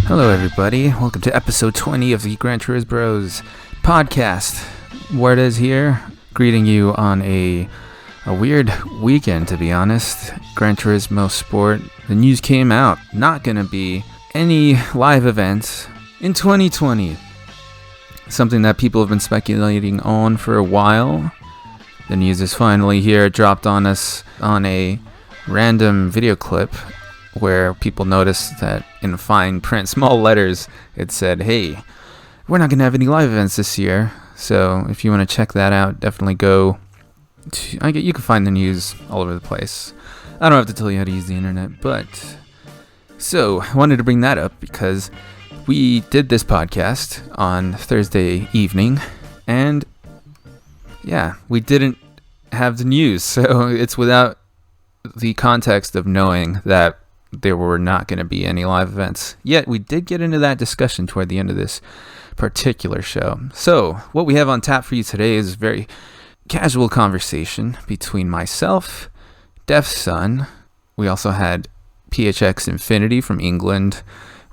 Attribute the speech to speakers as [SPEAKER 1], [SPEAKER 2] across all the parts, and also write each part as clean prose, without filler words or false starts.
[SPEAKER 1] Hello everybody, welcome to episode 20 of the Gran Turisbros podcast. Wardez here, greeting you on a weird weekend, to be honest. Gran Turismo Sport, the news came out, not gonna be any live events in 2020. Something that people have been speculating on for a while. The news is finally here, dropped on us on a random video clip where people noticed that in fine print, small letters, it said, hey, we're not going to have any live events this year. So if you want to check that out, definitely go. You can find the news all over the place. I don't have to tell you how to use the internet, but... So, I wanted to bring that up because we did this podcast on Thursday evening, and yeah, we didn't have the news. So it's without the context of knowing that there were not going to be any live events. Yet we did get into that discussion toward the end of this particular show. So what we have on tap for you today is a very casual conversation between myself, Deafsun. We also had PHX Infinity from England.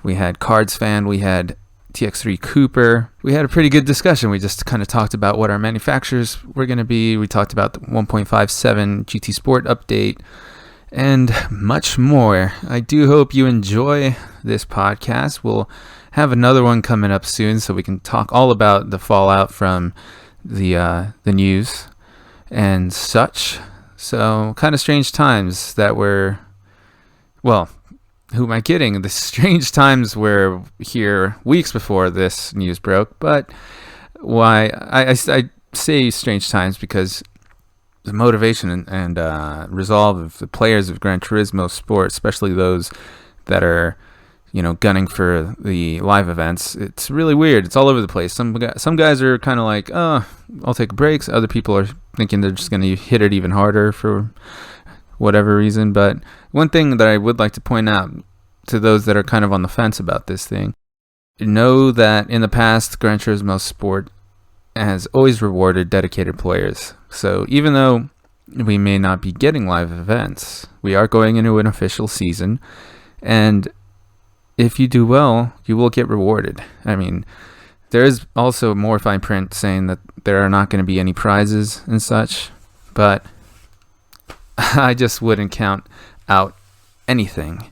[SPEAKER 1] We had Cardsfan. We had TX3 Cooper. We had a pretty good discussion. We just kind of talked about what our manufacturers were going to be. We talked about the 1.57 GT Sport update and much more. I do hope you enjoy this podcast. We'll have another one coming up soon so we can talk all about the fallout from the news and such. So kind of strange times that we're, well, who am I kidding? The strange times were here weeks before this news broke, but why I say strange times because the motivation and resolve of the players of Gran Turismo Sport, especially those that are, gunning for the live events, it's really weird. It's all over the place. Some guys are kind of like, oh, I'll take breaks. Other people are thinking they're just going to hit it even harder for whatever reason. But one thing that I would like to point out to those that are kind of on the fence about this thing, know that in the past, Gran Turismo Sport has always rewarded dedicated players. So even though we may not be getting live events, we are going into an official season, and if you do well, you will get rewarded. I mean, there is also more fine print saying that there are not going to be any prizes and such, but I just wouldn't count out anything.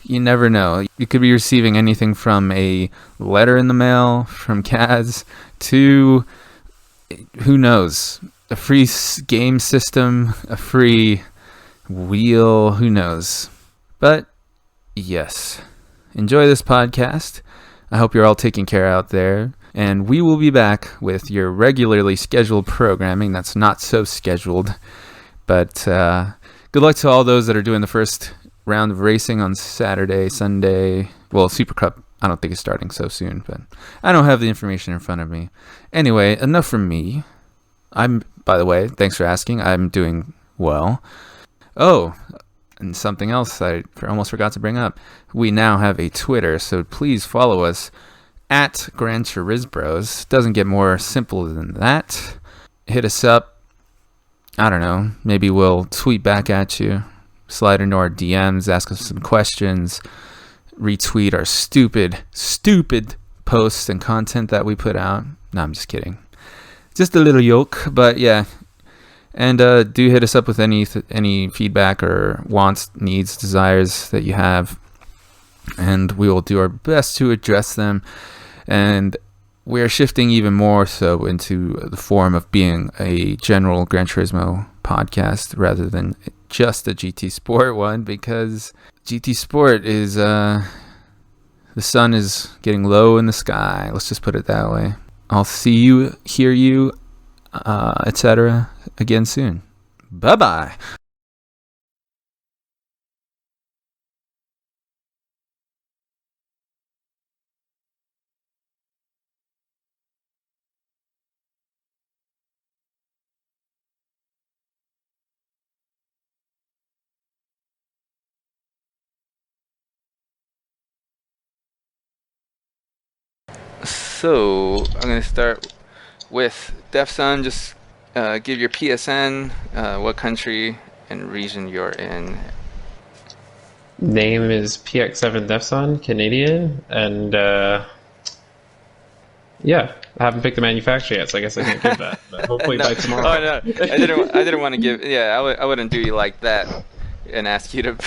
[SPEAKER 1] You never know. You could be receiving anything from a letter in the mail from Kaz to, who knows, a free game system, a free wheel, who knows. But yes, enjoy this podcast. I hope you're all taking care out there. And we will be back with your regularly scheduled programming that's not so scheduled. But good luck to all those that are doing the first round of racing on Saturday, Sunday. Well, Super Cup, I don't think it's starting so soon, but I don't have the information in front of me. Anyway, enough from me. By the way, thanks for asking. I'm doing well. Oh, and something else I almost forgot to bring up. We now have a Twitter, so please follow us at Gran Turisbros. Doesn't get more simple than that. Hit us up. I don't know. Maybe we'll tweet back at you. Slide into our DMs, ask us some questions, retweet our stupid posts and content that we put out. No, I'm just kidding. Just a little yoke, but yeah. And do hit us up with any feedback or wants, needs, desires that you have, and we will do our best to address them. And we are shifting even more so into the form of being a general Gran Turismo podcast rather than just a GT Sport one, because GT Sport is the sun is getting low in the sky. Let's just put it that way. I'll see you, hear you, etc. again soon. Bye-bye. So I'm going to start with Deafsun. Just give your PSN, what country and region you're in.
[SPEAKER 2] Name is PX7 Deafsun, Canadian, and yeah, I haven't picked the manufacturer yet, so I guess I can't give that. But hopefully
[SPEAKER 3] No.
[SPEAKER 2] by tomorrow.
[SPEAKER 3] Oh no, I didn't want to give. Yeah, I wouldn't do you like that and ask you to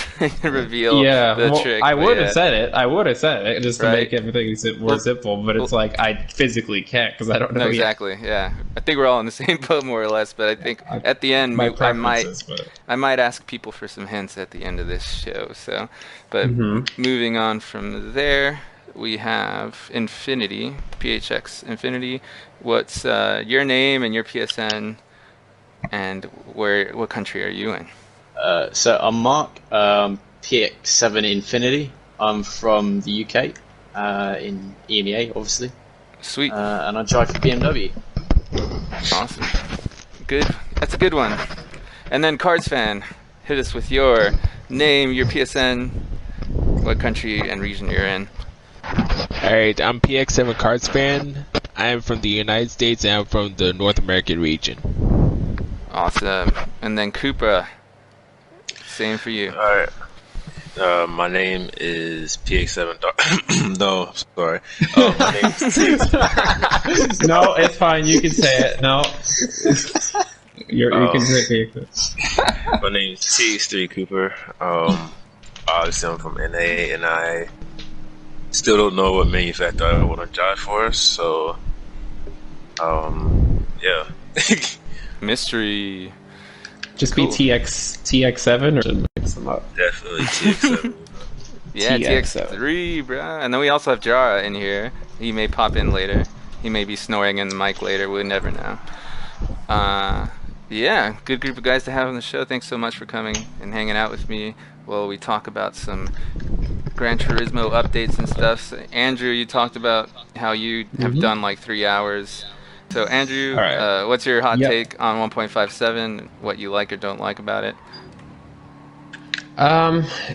[SPEAKER 3] reveal
[SPEAKER 2] Yeah,
[SPEAKER 3] the
[SPEAKER 2] well,
[SPEAKER 3] trick.
[SPEAKER 2] I
[SPEAKER 3] but
[SPEAKER 2] would
[SPEAKER 3] yeah,
[SPEAKER 2] have said it. I would have said it just to
[SPEAKER 3] right.
[SPEAKER 2] make everything more
[SPEAKER 3] Well,
[SPEAKER 2] simple. But it's
[SPEAKER 3] well,
[SPEAKER 2] like I physically can't because I don't
[SPEAKER 3] no,
[SPEAKER 2] know yet.
[SPEAKER 3] exactly. Yeah, I think we're all in the same boat more or less. But I think
[SPEAKER 2] I,
[SPEAKER 3] at the end,
[SPEAKER 2] my
[SPEAKER 3] I might
[SPEAKER 2] preferences, but
[SPEAKER 3] ask people for some hints at the end of this show. So, but
[SPEAKER 2] hmm
[SPEAKER 3] moving on from there, we have Infinity, PHX Infinity. What's your name and your PSN, and what country are you in?
[SPEAKER 4] So I'm Mark, PX7 Infinity. I'm from the UK, in EMEA, obviously,
[SPEAKER 3] Sweet.
[SPEAKER 4] and I drive for BMW.
[SPEAKER 3] Awesome. Good. That's a good one. And then Cardsfan, hit us with your name, your PSN, what country and region you're in.
[SPEAKER 5] Alright, I'm PX7 Cardsfan. I am from the United States and I'm from the North American region.
[SPEAKER 3] Awesome. And then Koopa, same for you.
[SPEAKER 6] Alright. My name is PX7 No, sorry. My name is
[SPEAKER 2] no, it's fine. You can say it. No, you can say it.
[SPEAKER 6] My name is TX3 Cooper. Obviously I'm from NA and I still don't know what manufacturer I want to drive for, so yeah.
[SPEAKER 3] Mystery.
[SPEAKER 2] Just
[SPEAKER 3] Cool.
[SPEAKER 2] be TX7 or mix them up.
[SPEAKER 6] Definitely TX7.
[SPEAKER 3] Yeah,
[SPEAKER 2] TX7.
[SPEAKER 3] TX3, bro. And then we also have Jara in here. He may pop in later. He may be snoring in the mic later. We'll never know. Yeah, good group of guys to have on the show. Thanks so much for coming and hanging out with me while we talk about some Gran Turismo updates and stuff. So, Andrew, you talked about how you have done like 3 hours. So, Andrew,
[SPEAKER 2] All right.
[SPEAKER 3] what's your hot
[SPEAKER 2] Yep.
[SPEAKER 3] take on 1.57? What you like or don't like about it?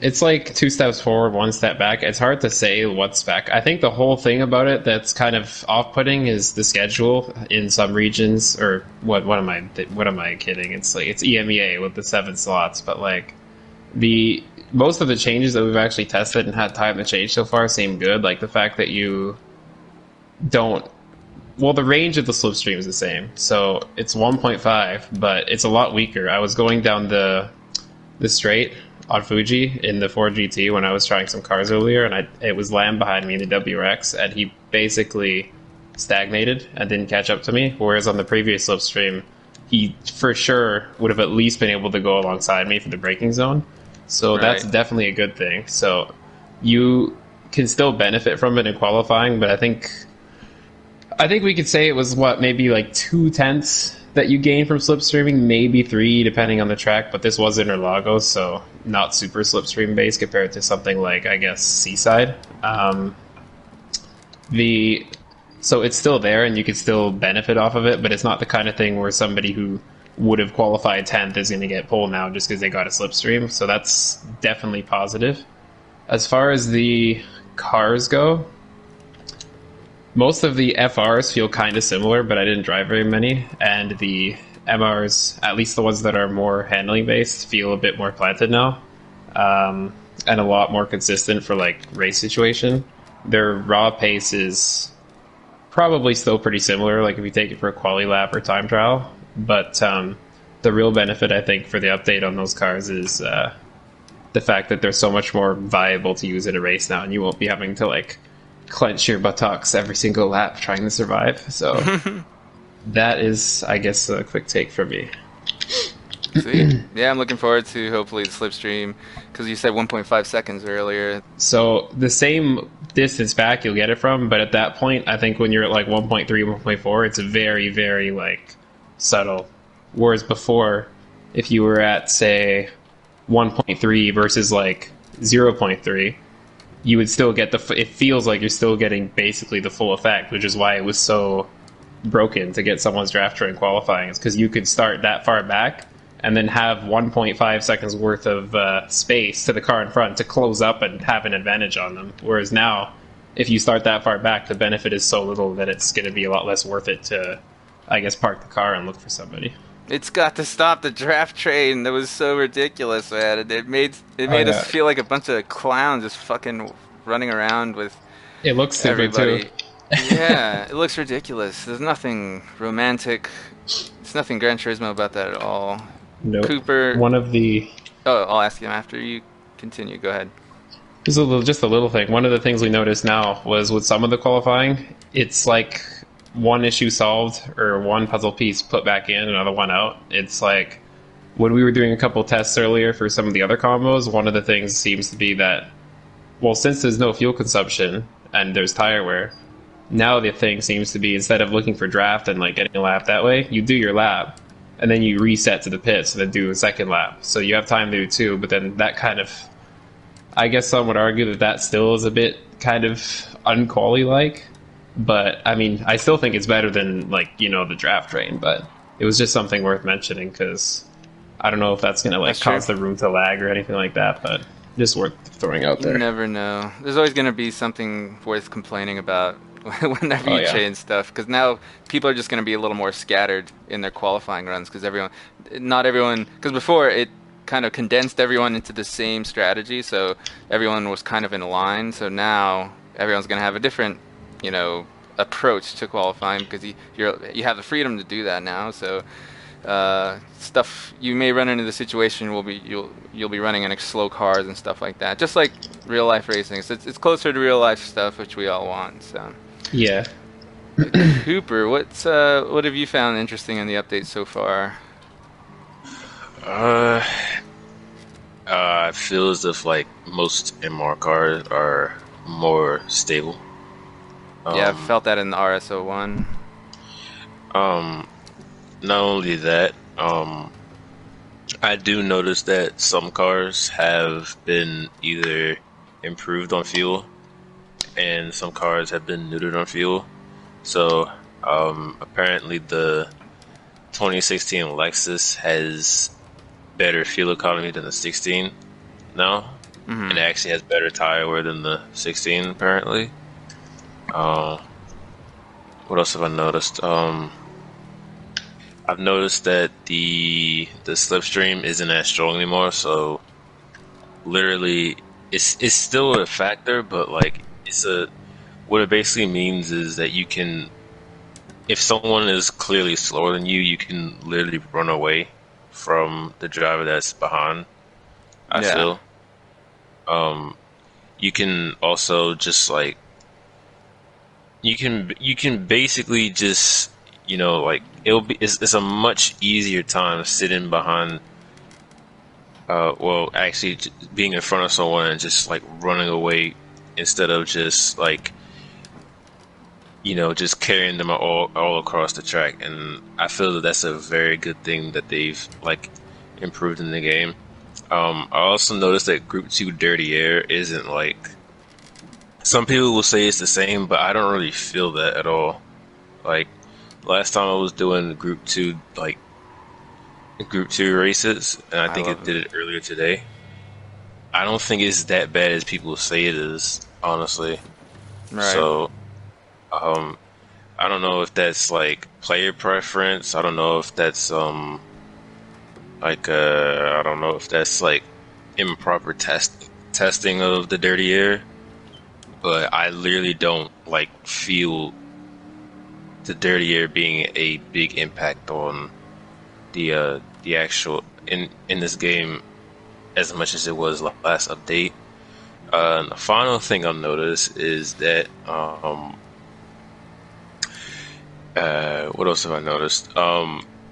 [SPEAKER 2] It's like 2 steps forward, 1 step back. It's hard to say what's back. I think the whole thing about it that's kind of off-putting is the schedule in some regions. Or what am I kidding? It's like it's EMEA with the 7 slots, but like most of the changes that we've actually tested and had time to change so far seem good. Like the fact that you don't. Well, the range of the slipstream is the same, so it's 1.5, but it's a lot weaker. I was going down the straight on Fuji in the 4GT when I was trying some cars earlier, and it was Lamb behind me in the WRX, and he basically stagnated and didn't catch up to me, whereas on the previous slipstream, he for sure would have at least been able to go alongside me for the braking zone. So that's
[SPEAKER 3] Right.
[SPEAKER 2] definitely a good thing. So you can still benefit from it in qualifying, but I think we could say it was maybe like 2/10 that you gain from slipstreaming, maybe 3 depending on the track, but this was Interlagos, so not super slipstream based compared to something like, I guess, Seaside. So it's still there and you could still benefit off of it, but it's not the kind of thing where somebody who would have qualified 10th is going to get pole now just because they got a slipstream, so that's definitely positive. As far as the cars go, most of the FRs feel kind of similar, but I didn't drive very many, and the MRs, at least the ones that are more handling based, feel a bit more planted now, and a lot more consistent for like race situation. Their raw pace is probably still pretty similar, like if you take it for a quali lap or time trial, but the real benefit I think for the update on those cars is the fact that they're so much more viable to use in a race now, and you won't be having to like clench your buttocks every single lap trying to survive. So that is, I guess, a quick take from me.
[SPEAKER 3] Sweet. Yeah, I'm looking forward to hopefully the slipstream, because you said 1.5 seconds earlier.
[SPEAKER 2] So the same distance back you'll get it from, but at that point, I think when you're at like 1.3, 1.4, it's very, very like subtle. Whereas before, if you were at say 1.3 versus like 0.3, you would still get it feels like you're still getting basically the full effect, which is why it was so broken to get someone's draft train qualifying, is because you could start that far back and then have 1.5 seconds worth of space to the car in front to close up and have an advantage on them. Whereas now, if you start that far back, the benefit is so little that it's going to be a lot less worth it to, I guess, park the car and look for somebody.
[SPEAKER 3] It's got to stop the draft train. That was so ridiculous, man. It made
[SPEAKER 2] yeah.
[SPEAKER 3] us feel like a bunch of clowns just fucking running around with
[SPEAKER 2] It looks stupid
[SPEAKER 3] everybody.
[SPEAKER 2] too.
[SPEAKER 3] Yeah, it looks ridiculous. There's nothing romantic. There's nothing Gran Turismo about that at all.
[SPEAKER 2] Nope.
[SPEAKER 3] Cooper.
[SPEAKER 2] One of the
[SPEAKER 3] Oh, I'll ask him after you continue. Go ahead.
[SPEAKER 2] just a little thing. One of the things we noticed now was with some of the qualifying, it's like one issue solved or one puzzle piece put back in, another one out. It's like when we were doing a couple tests earlier for some of the other combos, one of the things seems to be that, well, since there's no fuel consumption and there's tire wear, now the thing seems to be, instead of looking for draft and like getting a lap that way, you do your lap and then you reset to the pits and then do a second lap. So you have time to do two, but then that kind of, I guess some would argue that that still is a bit kind of unquali-like. But, I mean, I still think it's better than, like, you know, the draft train. But it was just something worth mentioning because I don't know if that's going to, like, cause the room to lag or anything like that. But just worth throwing out there.
[SPEAKER 3] You never know. There's always going to be something worth complaining about whenever you change stuff. Because now people are just going to be a little more scattered in their qualifying runs. Because not everyone, because before it kind of condensed everyone into the same strategy. So everyone was kind of in line. So now everyone's going to have a different, you know, approach to qualifying because you have the freedom to do that now. So stuff you may run into the situation you'll be running in slow cars and stuff like that, just like real life racing. So it's closer to real life stuff, which we all want. So
[SPEAKER 2] yeah.
[SPEAKER 3] Cooper, what have you found interesting in the update so far?
[SPEAKER 6] I feel as if like most MR cars are more stable.
[SPEAKER 3] Yeah, I've felt that in the RS01.
[SPEAKER 6] Not only that, I do notice that some cars have been either improved on fuel and some cars have been neutered on fuel. So, apparently the 2016 Lexus has better fuel economy than the 16 now. And it actually has better tire wear than the 16 apparently. What else have I noticed? I've noticed that the slipstream isn't as strong anymore, so literally it's still a factor, but like what it basically means is that you can, if someone is clearly slower than you, you can literally run away from the driver that's behind. I feel. You can also just like you can basically just, you know, like it's a much easier time sitting behind actually being in front of someone and just like running away instead of just like, you know, just carrying them all across the track. And I feel that that's a very good thing that they've like improved in the game. I also noticed that Group 2 Dirty Air isn't like, some people will say it's the same, but I don't really feel that at all. Like last time I was doing Group 2 races, and I think it did it earlier today. I don't think it's that bad as people say it is, honestly.
[SPEAKER 3] Right.
[SPEAKER 6] So, I don't know if that's like player preference. I don't know if that's I don't know if that's like improper testing of the Dirty Air. But I literally don't like feel the Dirty Air being a big impact on the actual in this game as much as it was last update. The final thing I'll notice is that what else have I noticed?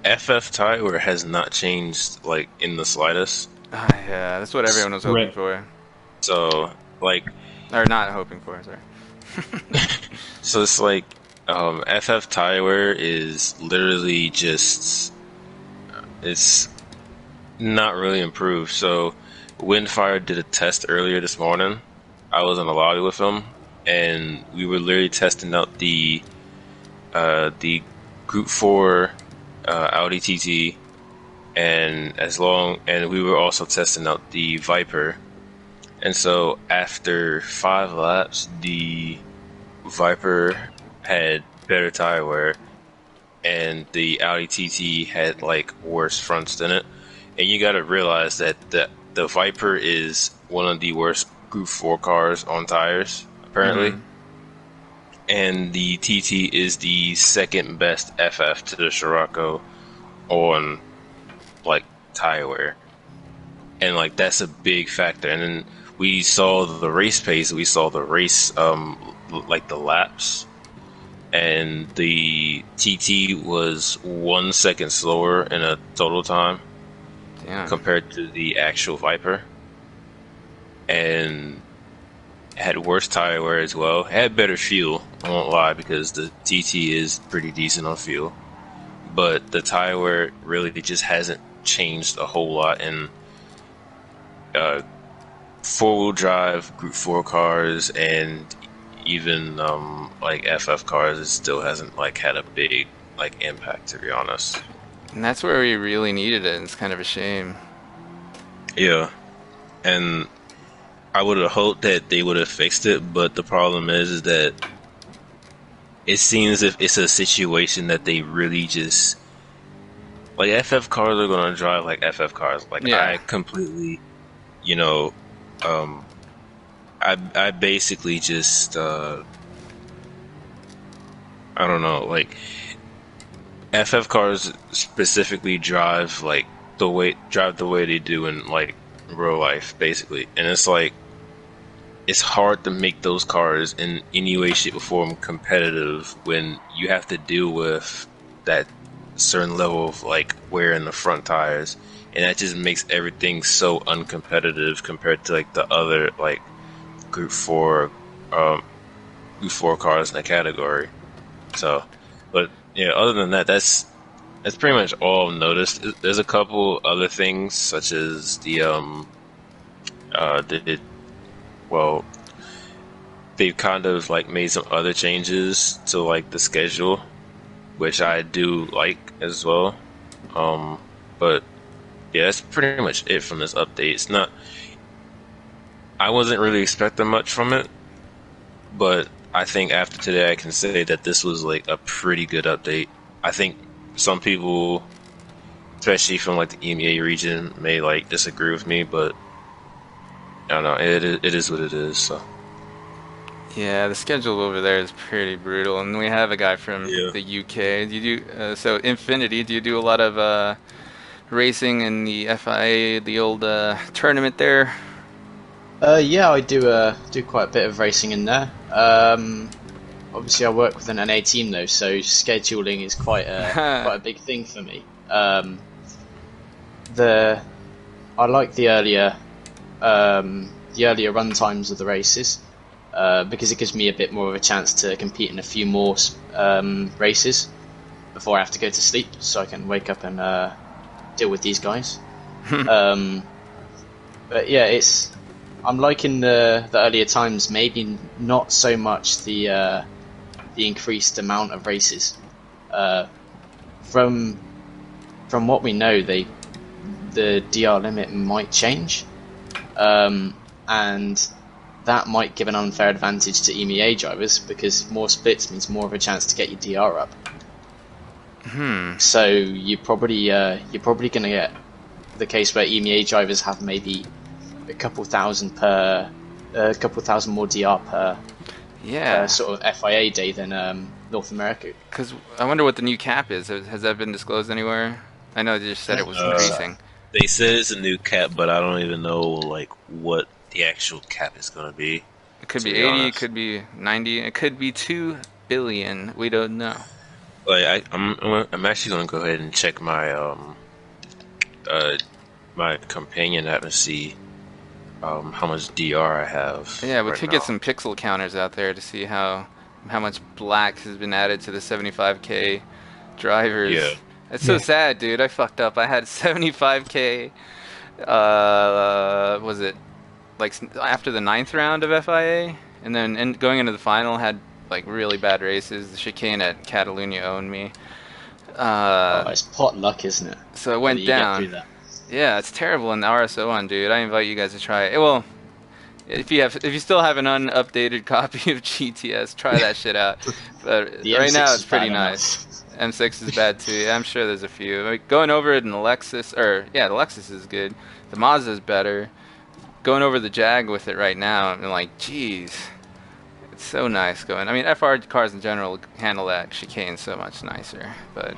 [SPEAKER 6] FF tire has not changed like in the slightest.
[SPEAKER 3] Yeah, that's what everyone was hoping for.
[SPEAKER 6] So like,
[SPEAKER 3] or not hoping for, sorry.
[SPEAKER 6] So it's like FF tire wear is literally just it's not really improved. So Windfire did a test earlier this morning. I was in the lobby with him, and we were literally testing out the Group 4 Audi TT, and we were also testing out the Viper. And so after 5 laps, the Viper had better tire wear, and the Audi TT had like worse fronts than it. And you got to realize that the Viper is one of the worst Group 4 cars on tires, apparently.
[SPEAKER 3] Mhm.
[SPEAKER 6] And the TT is the second best FF to the Scirocco on like tire wear. And like that's a big factor. And then we saw the race pace, we saw the race like the laps, and the TT was 1 second slower in a total time.
[SPEAKER 3] Damn.
[SPEAKER 6] Compared to the actual Viper, and had worse tire wear as well. Had better fuel, I won't lie, because the TT is pretty decent on fuel, but the tire wear really just hasn't changed a whole lot. And 4-wheel drive Group 4 cars and even like FF cars, it still hasn't like had a big like impact, to be honest.
[SPEAKER 3] And that's where we really needed it. It's kind of a shame.
[SPEAKER 6] Yeah, and I would have hoped that they would have fixed it, but the problem is that it seems if it's a situation that they really just like FF cars are gonna drive like FF cars. Like
[SPEAKER 3] Yeah.
[SPEAKER 6] I completely, I basically just I don't know, like FF cars specifically drive the way they do in like real life, basically. And it's like it's hard to make those cars in any way, shape, or form competitive when you have to deal with that certain level of like wear in the front tires, and that just makes everything so uncompetitive compared to like the other like Group 4 cars in the category. So, but yeah, other than that, that's pretty much all I've noticed. There's a couple other things, such as they've kind of like made some other changes to like the schedule, which I do like as well. But yeah, that's pretty much it from this update. It's not. I wasn't really expecting much from it, but I think after today, I can say that this was like a pretty good update. I think some people, especially from like the EMEA region, may like disagree with me, but I don't know. It is what it is. So
[SPEAKER 3] Yeah, the schedule over there is pretty brutal, and we have a guy from
[SPEAKER 6] Yeah.
[SPEAKER 3] the UK. Do you do so Infinity? Do you do a lot of racing in the FIA, the old tournament there?
[SPEAKER 4] Yeah, I do quite a bit of racing in there. Obviously, I work with an NA team though, so scheduling is quite a big thing for me. I like the earlier run times of the races because it gives me a bit more of a chance to compete in a few more races before I have to go to sleep, so I can wake up and deal with these guys. But yeah, I'm liking the earlier times, maybe not so much the increased amount of races. From what we know, the DR limit might change, and that might give an unfair advantage to EMEA drivers because more splits means more of a chance to get your DR up. So you're probably going to get the case where EMEA drivers have maybe a couple thousand more DR per sort of FIA day than North America.
[SPEAKER 3] Because I wonder what the new cap is. Has that been disclosed anywhere? I know they just said it was increasing.
[SPEAKER 6] they said it's a new cap, but I don't even know like what the actual cap is going to be.
[SPEAKER 3] It could
[SPEAKER 6] to
[SPEAKER 3] be
[SPEAKER 6] be
[SPEAKER 3] 80, it
[SPEAKER 6] honest.
[SPEAKER 3] could be 90, it could be 2 billion. We don't know.
[SPEAKER 6] Like I'm actually going to go ahead and check my my companion app and see how much DR I have.
[SPEAKER 3] Yeah, we
[SPEAKER 6] right
[SPEAKER 3] could
[SPEAKER 6] now.
[SPEAKER 3] get some pixel counters out there to see how much black has been added to the 75k drivers.
[SPEAKER 6] Yeah.
[SPEAKER 3] It's so sad, dude. I fucked up. I had 75k. Was it like after the 9th round of FIA, and then going into the final had like really bad races. The chicane at Catalunya owned me.
[SPEAKER 4] It's pot luck, isn't it?
[SPEAKER 3] So it went
[SPEAKER 4] You get
[SPEAKER 3] down.
[SPEAKER 4] through that.
[SPEAKER 3] Yeah, it's terrible in the RSO one, dude. I invite you guys to try it. Well, If you still have an unupdated copy of GTS, try that shit out. But
[SPEAKER 4] The
[SPEAKER 3] right
[SPEAKER 4] M6
[SPEAKER 3] now
[SPEAKER 4] is
[SPEAKER 3] it's pretty
[SPEAKER 4] bad
[SPEAKER 3] nice.
[SPEAKER 4] enough.
[SPEAKER 3] M6 is bad too. Yeah, I'm sure there's a few. Like, going over it in the Lexus, the Lexus is good. The Mazda is better. Going over the Jag with it right now, I'm like, geez, it's so nice going. I mean, FR cars in general handle that chicane so much nicer, but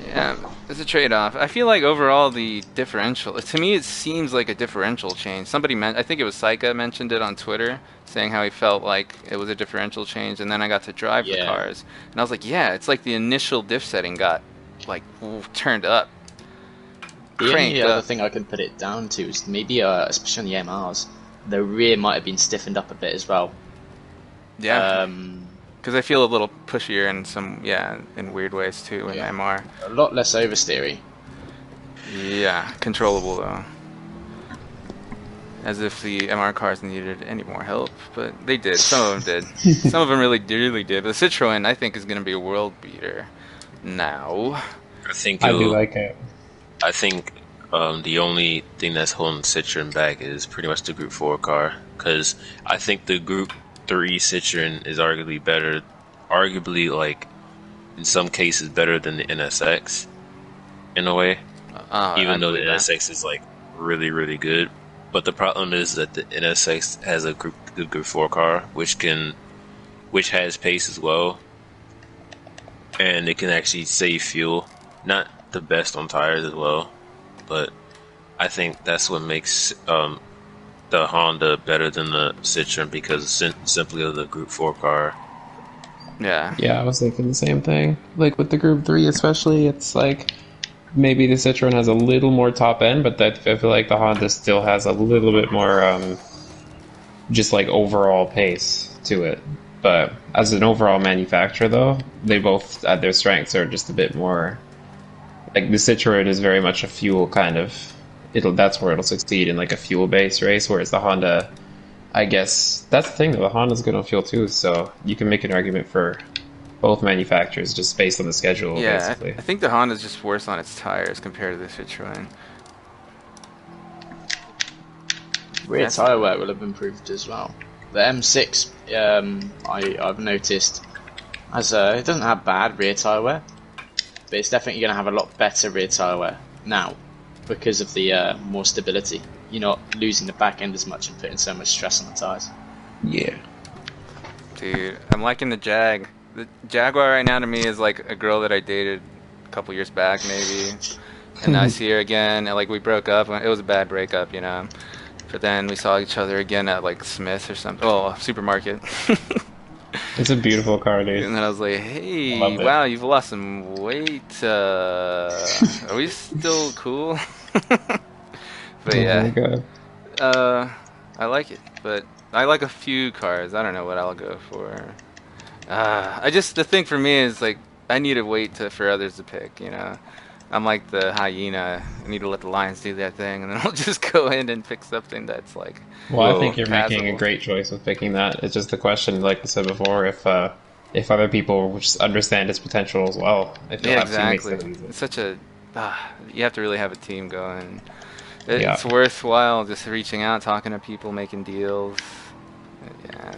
[SPEAKER 3] yeah, it's a trade-off. I feel like overall the differential, to me, it seems like a differential change. I think it was Saika mentioned it on Twitter, saying how he felt like it was a differential change, and then I got to drive the cars, and I was like, yeah, it's like the initial diff setting got like turned up.
[SPEAKER 4] The only other thing I can put it down to is maybe, especially on the MRs, the rear might have been stiffened up a bit as well.
[SPEAKER 3] Yeah. Because I feel a little pushier in weird ways too in MR.
[SPEAKER 4] A lot less oversteery.
[SPEAKER 3] Yeah, controllable though. As if the MR cars needed any more help, but they did. Some of them did. Some of them really did. But the Citroen, I think, is going to be a world beater now.
[SPEAKER 2] I do like it.
[SPEAKER 6] I think the only thing that's holding Citroen back is pretty much the Group 4 car, because I think the Group 3 Citroen is arguably like in some cases better than the NSX in a way, even though the NSX is like really, really good. But the problem is that the NSX has a Group 4 car, which has pace as well, and it can actually save fuel. Not the best on tires as well, but I think that's what makes the Honda better than the Citroen, because simply of the Group 4 car.
[SPEAKER 3] Yeah,
[SPEAKER 2] I was thinking the same thing. Like with the Group 3 especially, it's like maybe the Citroen has a little more top end, but I feel like the Honda still has a little bit more just like overall pace to it. But as an overall manufacturer though, they both at their strengths are just a bit more. Like the Citroen is very much a fuel kind of. That's where it'll succeed in like a fuel-based race, whereas the Honda, I guess that's the thing though. The Honda's good on fuel too, so you can make an argument for both manufacturers just based on the schedule. Basically,
[SPEAKER 3] I think the Honda's just worse on its tires compared to the Citroen.
[SPEAKER 4] Rear tire wear will have improved as well. The M6, I've noticed, it doesn't have bad rear tire wear, but it's definitely going to have a lot better rear tire wear now because of the more stability. You're not losing the back end as much and putting so much stress on the tires.
[SPEAKER 2] Yeah.
[SPEAKER 3] Dude, I'm liking the Jag. The Jaguar right now to me is like a girl that I dated a couple years back maybe, and I see her again, and like we broke up. It was a bad breakup, you know. But then we saw each other again at like Smith's or something. Oh, supermarket.
[SPEAKER 2] It's a beautiful car, dude.
[SPEAKER 3] And then I was like, hey, wow, you've lost some weight. Are we still cool? But yeah.
[SPEAKER 2] Oh my God.
[SPEAKER 3] I like it. But I like a few cars. I don't know what I'll go for. The thing for me is like, I need to wait for others to pick, you know. I'm like the hyena. I need to let the lions do their thing, and then I'll just go in and pick something that's like.
[SPEAKER 2] Well, I think you're making a great choice with picking that. It's just the question, like I said before, if other people just understand its potential as well.
[SPEAKER 3] Yeah, exactly. It's such a. You have to really have a team going. It's worthwhile just reaching out, talking to people, making deals. Yeah.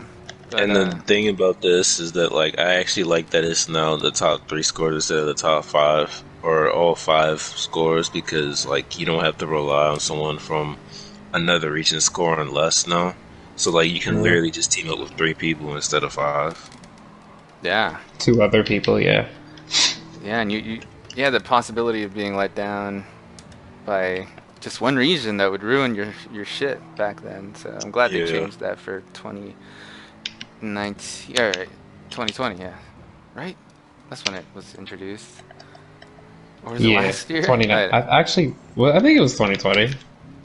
[SPEAKER 3] But,
[SPEAKER 6] and the thing about this is that, like, I actually like that it's now the top 3 scores instead of the top 5 or all 5 scores, because, like, you don't have to rely on someone from another region scoring less now. So, like, you can literally just team up with 3 people instead of 5.
[SPEAKER 3] Yeah.
[SPEAKER 2] 2 other people, yeah.
[SPEAKER 3] Yeah, and you the possibility of being let down by just one region that would ruin your shit back then. So I'm glad they changed that for 2019 or 2020. Yeah, right. That's when it was introduced. Or was it last year?
[SPEAKER 2] 2019. I think it was 2020.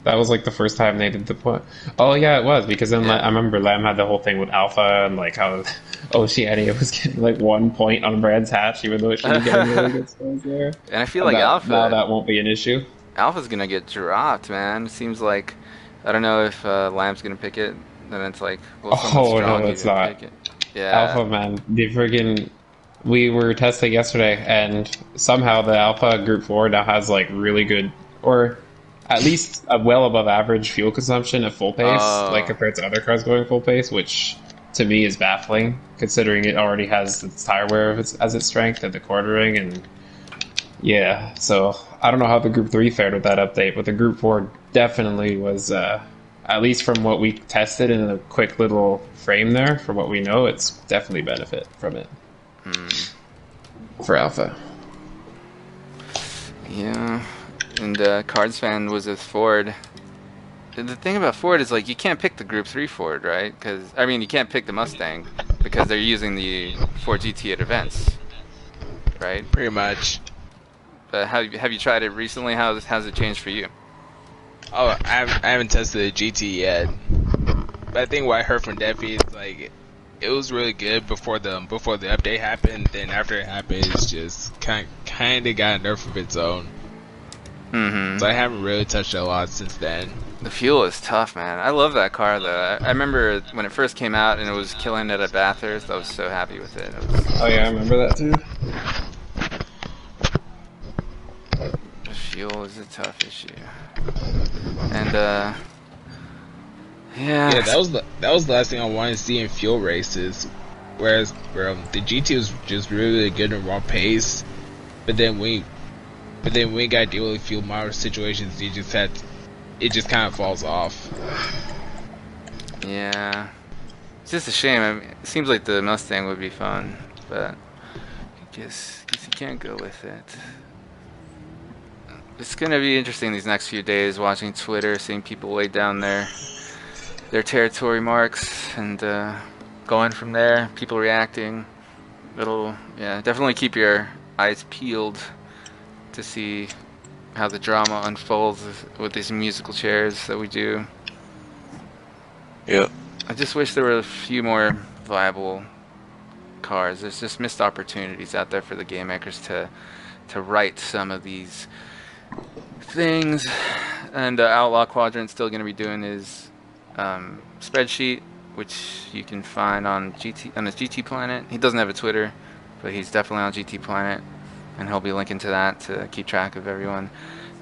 [SPEAKER 2] That was like the first time they did the point. Oh yeah, it was, because then I remember Lamb had the whole thing with Alpha and like how Oceania was getting like 1 point on Brad's hatch, even though she was getting really good scores there.
[SPEAKER 3] And I feel like Alpha
[SPEAKER 2] now that won't be an issue.
[SPEAKER 3] Alpha's gonna get dropped, man. It seems like, I don't know if Lamb's gonna pick it. Then it's like, well,
[SPEAKER 2] no, it's not.
[SPEAKER 3] Pick it. Yeah,
[SPEAKER 2] Alpha, man, we were testing yesterday, and somehow the Alpha Group 4 now has like really good, or at least a well above average fuel consumption at full pace, like compared to other cars going full pace, which to me is baffling, considering it already has its tire wear as its strength and the quartering, and yeah. So I don't know how the Group 3 fared with that update, but the Group 4 definitely was, at least from what we tested in a quick little frame there, from what we know, it's definitely benefit from it for Alpha.
[SPEAKER 3] Yeah. And Cardsfan was with Ford. The thing about Ford is, like, you can't pick the Group 3 Ford, right? Because, I mean, you can't pick the Mustang because they're using the Ford GT at events, right?
[SPEAKER 5] Pretty much.
[SPEAKER 3] But have you tried it recently? How's it changed for you?
[SPEAKER 5] Oh, I haven't tested the GT yet. But I think what I heard from Deafy is, like, it was really good before the update happened. Then after it happened, it's just kind of got a nerf of its own.
[SPEAKER 3] Mm-hmm.
[SPEAKER 5] So I haven't really touched it a lot since then.
[SPEAKER 3] The fuel is tough, man. I love that car, though. I remember when it first came out and it was killing it at Bathurst. I was so happy with it.
[SPEAKER 2] Oh yeah, I remember that too.
[SPEAKER 3] The fuel is a tough issue. And yeah,
[SPEAKER 5] that was the last thing I wanted to see in fuel races. Whereas the GT was just really good in raw pace, but then we got to deal with fuel mileage situations. It just kind of falls off.
[SPEAKER 3] Yeah, it's just a shame. I mean, it seems like the Mustang would be fun, but I guess you can't go with it. It's gonna be interesting these next few days, watching Twitter, seeing people lay down their territory marks, and going from there. People reacting. Definitely keep your eyes peeled to see how the drama unfolds with these musical chairs that we do.
[SPEAKER 6] Yep.
[SPEAKER 3] I just wish there were a few more viable cars. There's just missed opportunities out there for the game makers to right some of these things. And Outlaw Quadrant's still going to be doing his spreadsheet, which you can find on his GT Planet. He doesn't have a Twitter, but he's definitely on GT Planet, and he'll be linking to that to keep track of everyone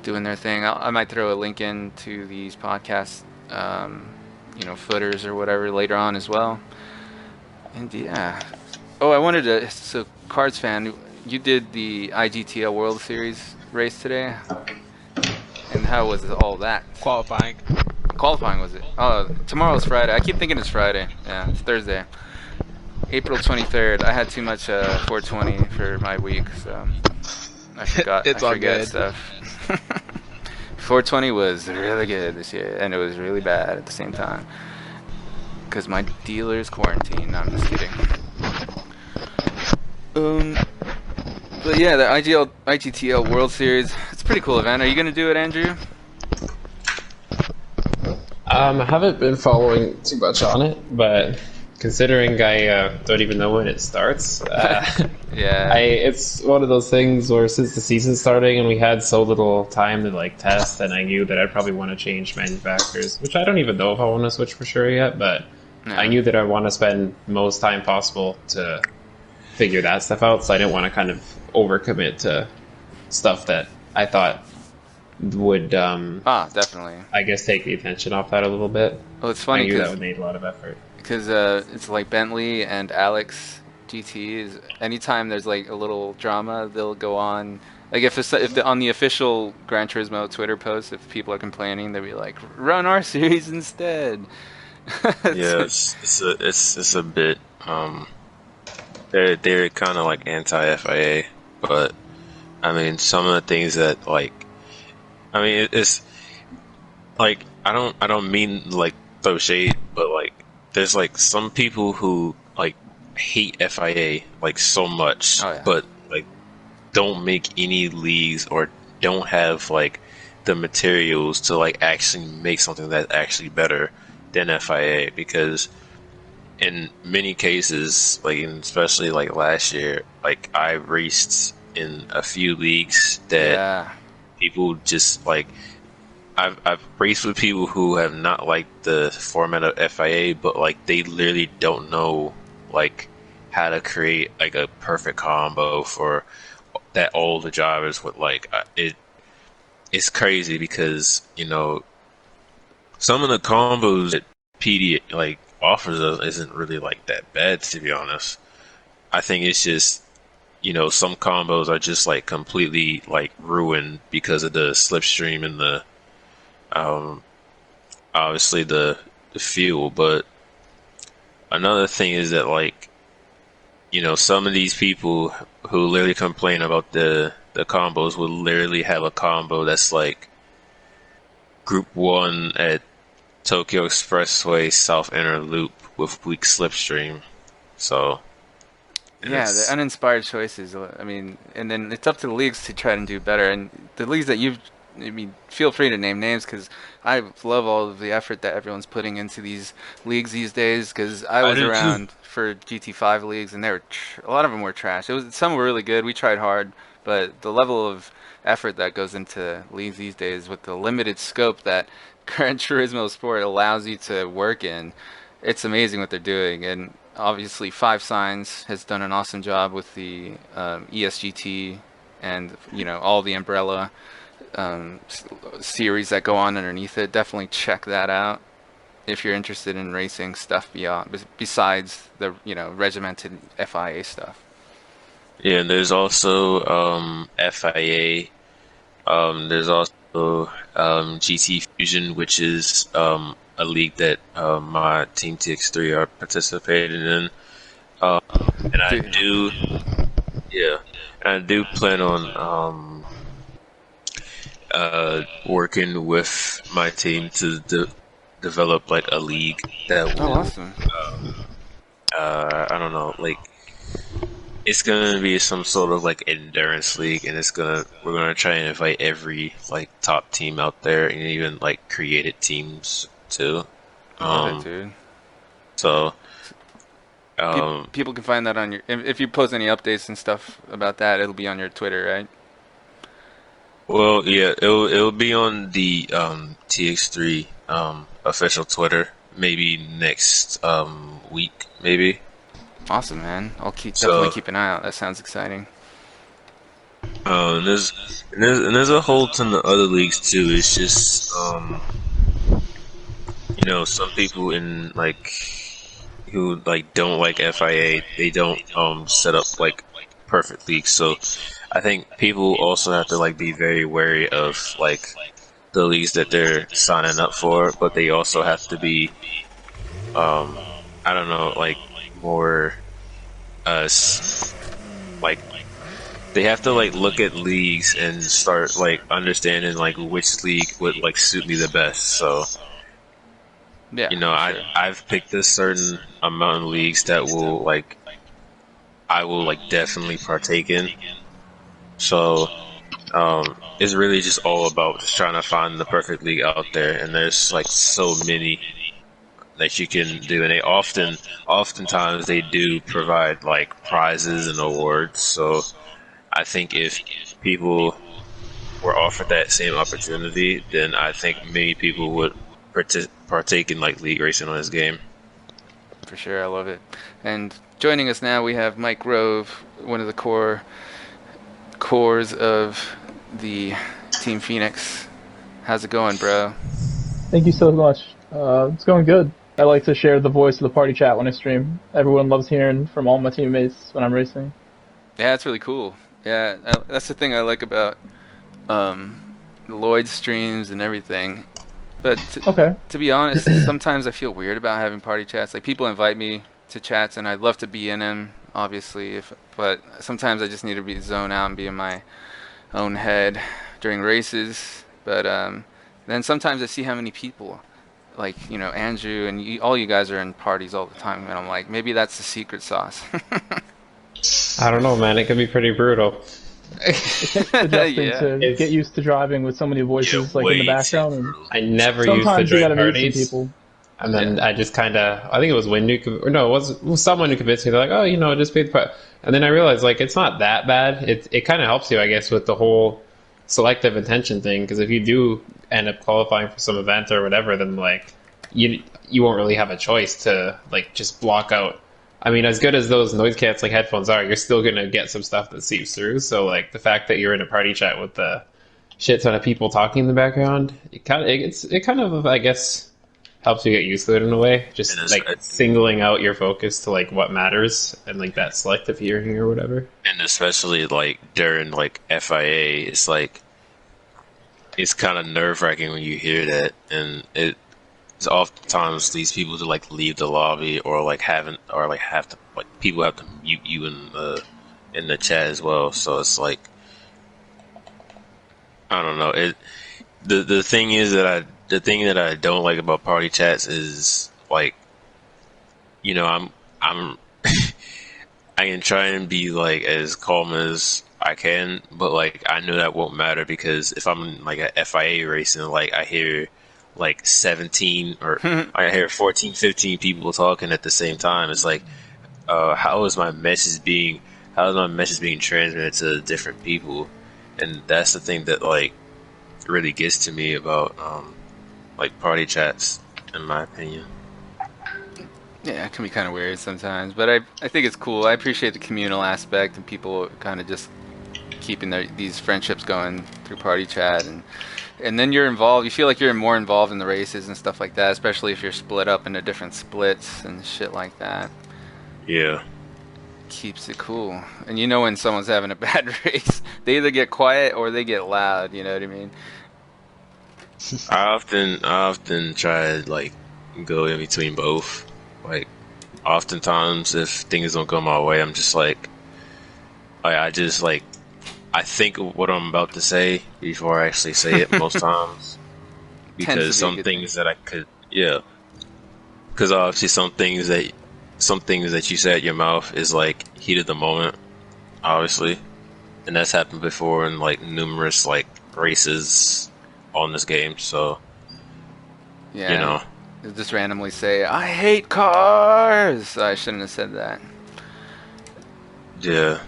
[SPEAKER 3] doing their thing. I might throw a link in to these podcast, footers or whatever later on as well. And yeah. Oh, I wanted to. So, Cardsfan, you did the IGTL World Series race today, and how was all that?
[SPEAKER 5] Qualifying
[SPEAKER 3] Was it? Oh, tomorrow's Friday. I keep thinking it's Friday. Yeah, it's Thursday. April 23rd. I had too much 420 for my week, so I forgot.
[SPEAKER 5] It's all good.
[SPEAKER 3] Stuff. 420 was really good this year, and it was really bad at the same time because my dealer's quarantined. No, I'm just kidding. But yeah, the IGTL World Series. It's a pretty cool event. Are you gonna do it, Andrew?
[SPEAKER 2] I haven't been following too much on it, but considering I don't even know when it starts,
[SPEAKER 3] yeah,
[SPEAKER 2] it's one of those things where since the season's starting and we had so little time to like test, and I knew that I'd probably want to change manufacturers, which I don't even know if I want to switch for sure yet, but yeah. I knew that I want to spend most time possible to figure that stuff out, so I didn't want to kind of overcommit to stuff that I thought would
[SPEAKER 3] definitely,
[SPEAKER 2] I guess, take the attention off that a little bit.
[SPEAKER 3] Well, it's funny
[SPEAKER 2] I knew that would need a lot of effort
[SPEAKER 3] because it's like Bentley and Alex GTs. Anytime there's like a little drama, they'll go on. Like if on the official Gran Turismo Twitter post, if people are complaining, they'll be like, "Run our series instead."
[SPEAKER 6] Yeah, it's a bit. They're kind of like anti-FIA, but I mean some of the things that it's like I don't mean like throw shade, but like there's like some people who like hate FIA like so much, but like don't make any leagues or don't have like the materials to like actually make something that's actually better than FIA, because in many cases, like especially like last year, like I raced in a few leagues that people just like I've raced with people who have not liked the format of FIA, but like they literally don't know like how to create like a perfect combo for that all the drivers would like. it's crazy because, you know, some of the combos that PD like offers us isn't really like that bad, to be honest. I think it's just, you know, some combos are just like completely like ruined because of the slipstream and the obviously the fuel. But another thing is that, like, you know, some of these people who literally complain about the combos will literally have a combo that's like Group 1 at Tokyo Expressway South Inner Loop with weak slipstream. So
[SPEAKER 3] Yeah, the uninspired choices. I mean, and then it's up to the leagues to try and do better. And the leagues that I mean, feel free to name names because I love all of the effort that everyone's putting into these leagues these days. Because I was around for GT5 leagues, and they were a lot of them were trash. Some were really good. We tried hard, but the level of effort that goes into leagues these days with the limited scope that Gran Turismo Sport allows you to work in, it's amazing what they're doing. And obviously, Five Signs has done an awesome job with the ESGT and, you know, all the Umbrella series that go on underneath it. Definitely check that out if you're interested in racing stuff besides the, you know, regimented FIA stuff.
[SPEAKER 6] yeah, and there's also FIA. There's also GT Fusion, which is a league that my Team TX3 are participating in. And I do plan on working with my team to develop like a league that will.
[SPEAKER 3] Oh, awesome.
[SPEAKER 6] I don't know, like it's gonna be some sort of like endurance league, and we're gonna try and invite every like top team out there, and even like created teams too.
[SPEAKER 3] Dude.
[SPEAKER 6] So,
[SPEAKER 3] people can find that on your. If you post any updates and stuff about that, it'll be on your Twitter, right?
[SPEAKER 6] well, yeah, it'll be on the TX3 official Twitter, maybe next week, maybe.
[SPEAKER 3] Awesome, man. I'll definitely keep an eye out. That sounds exciting.
[SPEAKER 6] And there's a whole ton of other leagues too. It's just you know, some people in like who like don't like FIA, they don't set up like perfect leagues. So I think people also have to like be very wary of like the leagues that they're signing up for, but they also have to be I don't know, like more like they have to like look at leagues and start like understanding like which league would like suit me the best. So
[SPEAKER 3] Yeah,
[SPEAKER 6] you know,
[SPEAKER 3] sure.
[SPEAKER 6] I've picked a certain amount of leagues that will like I will like definitely partake in. So it's really just all about just trying to find the perfect league out there, and there's like so many that you can do, and they oftentimes they do provide like prizes and awards. So I think if people were offered that same opportunity, then I think many people would partake in like league racing on this game.
[SPEAKER 3] For sure, I love it. And joining us now, we have Mike Grove, one of the cores of the Team Phoenix. How's it going, bro?
[SPEAKER 7] Thank you so much. It's going good. I like to share the voice of the party chat when I stream. Everyone loves hearing from all my teammates when I'm racing.
[SPEAKER 3] Yeah, that's really cool. Yeah, that's the thing I like about Lloyd's streams and everything. But to be honest, sometimes I feel weird about having party chats. Like, people invite me to chats, and I'd love to be in them, obviously. But sometimes I just need to be zone out and be in my own head during races. But then sometimes I see how many people, like, you know, Andrew and all you guys are in parties all the time, and I'm like, maybe that's the secret sauce.
[SPEAKER 2] I don't know, man. It can be pretty brutal.
[SPEAKER 7] It takes adjusting to get used to driving with so many voices like in the background. And
[SPEAKER 2] I never used to
[SPEAKER 7] sometimes you
[SPEAKER 2] join
[SPEAKER 7] gotta meet some
[SPEAKER 2] parties.
[SPEAKER 7] people.
[SPEAKER 2] And then I just kind of, I think it was Windu, or no, it was someone who convinced me. They're like, oh, you know, just be the part. And then I realized, like, it's not that bad. It kind of helps you, I guess, with the whole selective intention thing. Because if you do end up qualifying for some event or whatever, then, like, you won't really have a choice to, like, just block out. I mean, as good as those noise canceling headphones are, you're still going to get some stuff that seeps through. So, like, the fact that you're in a party chat with the shit ton of people talking in the background, it kind of I guess helps you get used to it in a way. Just like singling out your focus to like what matters and like that selective hearing or whatever.
[SPEAKER 6] And especially like during like FIA, it's like it's kind of nerve wracking when you hear that, and it's oftentimes these people to like leave the lobby or like have to like people have to mute you in the chat as well. So it's like I don't know. The thing is that I don't like about party chats is like, you know, I'm I can try and be like as calm as I can, but like I know that won't matter because if I'm in like a FIA race and like I hear like 17 or I hear 14, 15 people talking at the same time, it's like, how is my message being transmitted to different people? And that's the thing that like really gets to me about like party chats, in my opinion.
[SPEAKER 3] Yeah, it can be kind of weird sometimes, but I think it's cool. I appreciate the communal aspect and people kind of just keeping these friendships going through party chat, and then you're involved. You feel like you're more involved in the races and stuff like that, especially if you're split up into different splits and shit like that.
[SPEAKER 6] Yeah.
[SPEAKER 3] Keeps it cool. And you know when someone's having a bad race, they either get quiet or they get loud, you know what I mean?
[SPEAKER 6] I often try to like go in between both. Like oftentimes if things don't go my way, I'm just like I just like I think of what I'm about to say before I actually say it most times. Because some things that I could because obviously some things that you say at your mouth is like heat of the moment, obviously, and that's happened before in like numerous like races on this game. So
[SPEAKER 3] yeah,
[SPEAKER 6] you know,
[SPEAKER 3] just randomly say I hate cars. I shouldn't have said that.
[SPEAKER 6] Yeah.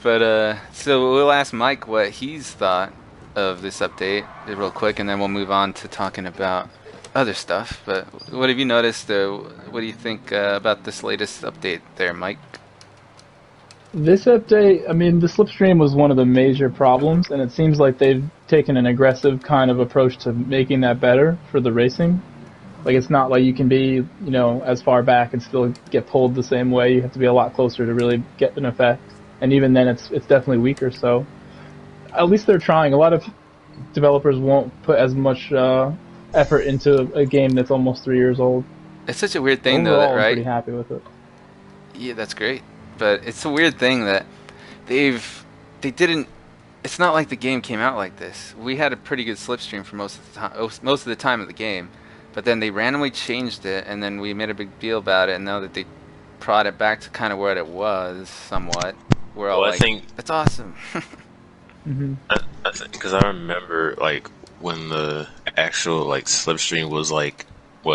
[SPEAKER 3] But so we'll ask Mike what he's thought of this update real quick, and then we'll move on to talking about other stuff. But what have you noticed? What do you think about this latest update there, Mike?
[SPEAKER 7] This update, I mean, the slipstream was one of the major problems, and it seems like they've taken an aggressive kind of approach to making that better for the racing. Like, it's not like you can be, you know, as far back and still get pulled the same way. You have to be a lot closer to really get an effect. And even then, it's definitely weaker, so at least they're trying. A lot of developers won't put as much effort into a game that's almost 3 years old.
[SPEAKER 3] It's such a weird thing,
[SPEAKER 7] Overall,
[SPEAKER 3] though, right?
[SPEAKER 7] I'm pretty happy with it.
[SPEAKER 3] Yeah, that's great. But it's a weird thing that they didn't. It's not like the game came out like this. We had a pretty good slipstream for most of the time of the game, but then they randomly changed it, and then we made a big deal about it. And now that they brought it back to kind of where it was, somewhat, we're all like, "That's awesome."
[SPEAKER 7] Mm-hmm.
[SPEAKER 6] I think because I remember like when the actual like slipstream was like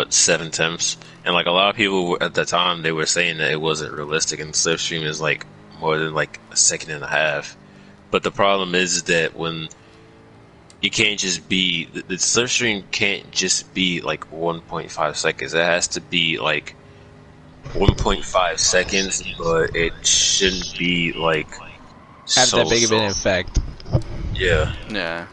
[SPEAKER 6] 7 tenths, and like a lot of people at the time they were saying that it wasn't realistic, and slipstream is like more than like a second and a half. But the problem is that when you can't just be the slipstream can't just be like 1.5 seconds. It has to be like 1.5 seconds, but it shouldn't be like
[SPEAKER 5] have that big of an effect.
[SPEAKER 6] Yeah.
[SPEAKER 3] Yeah.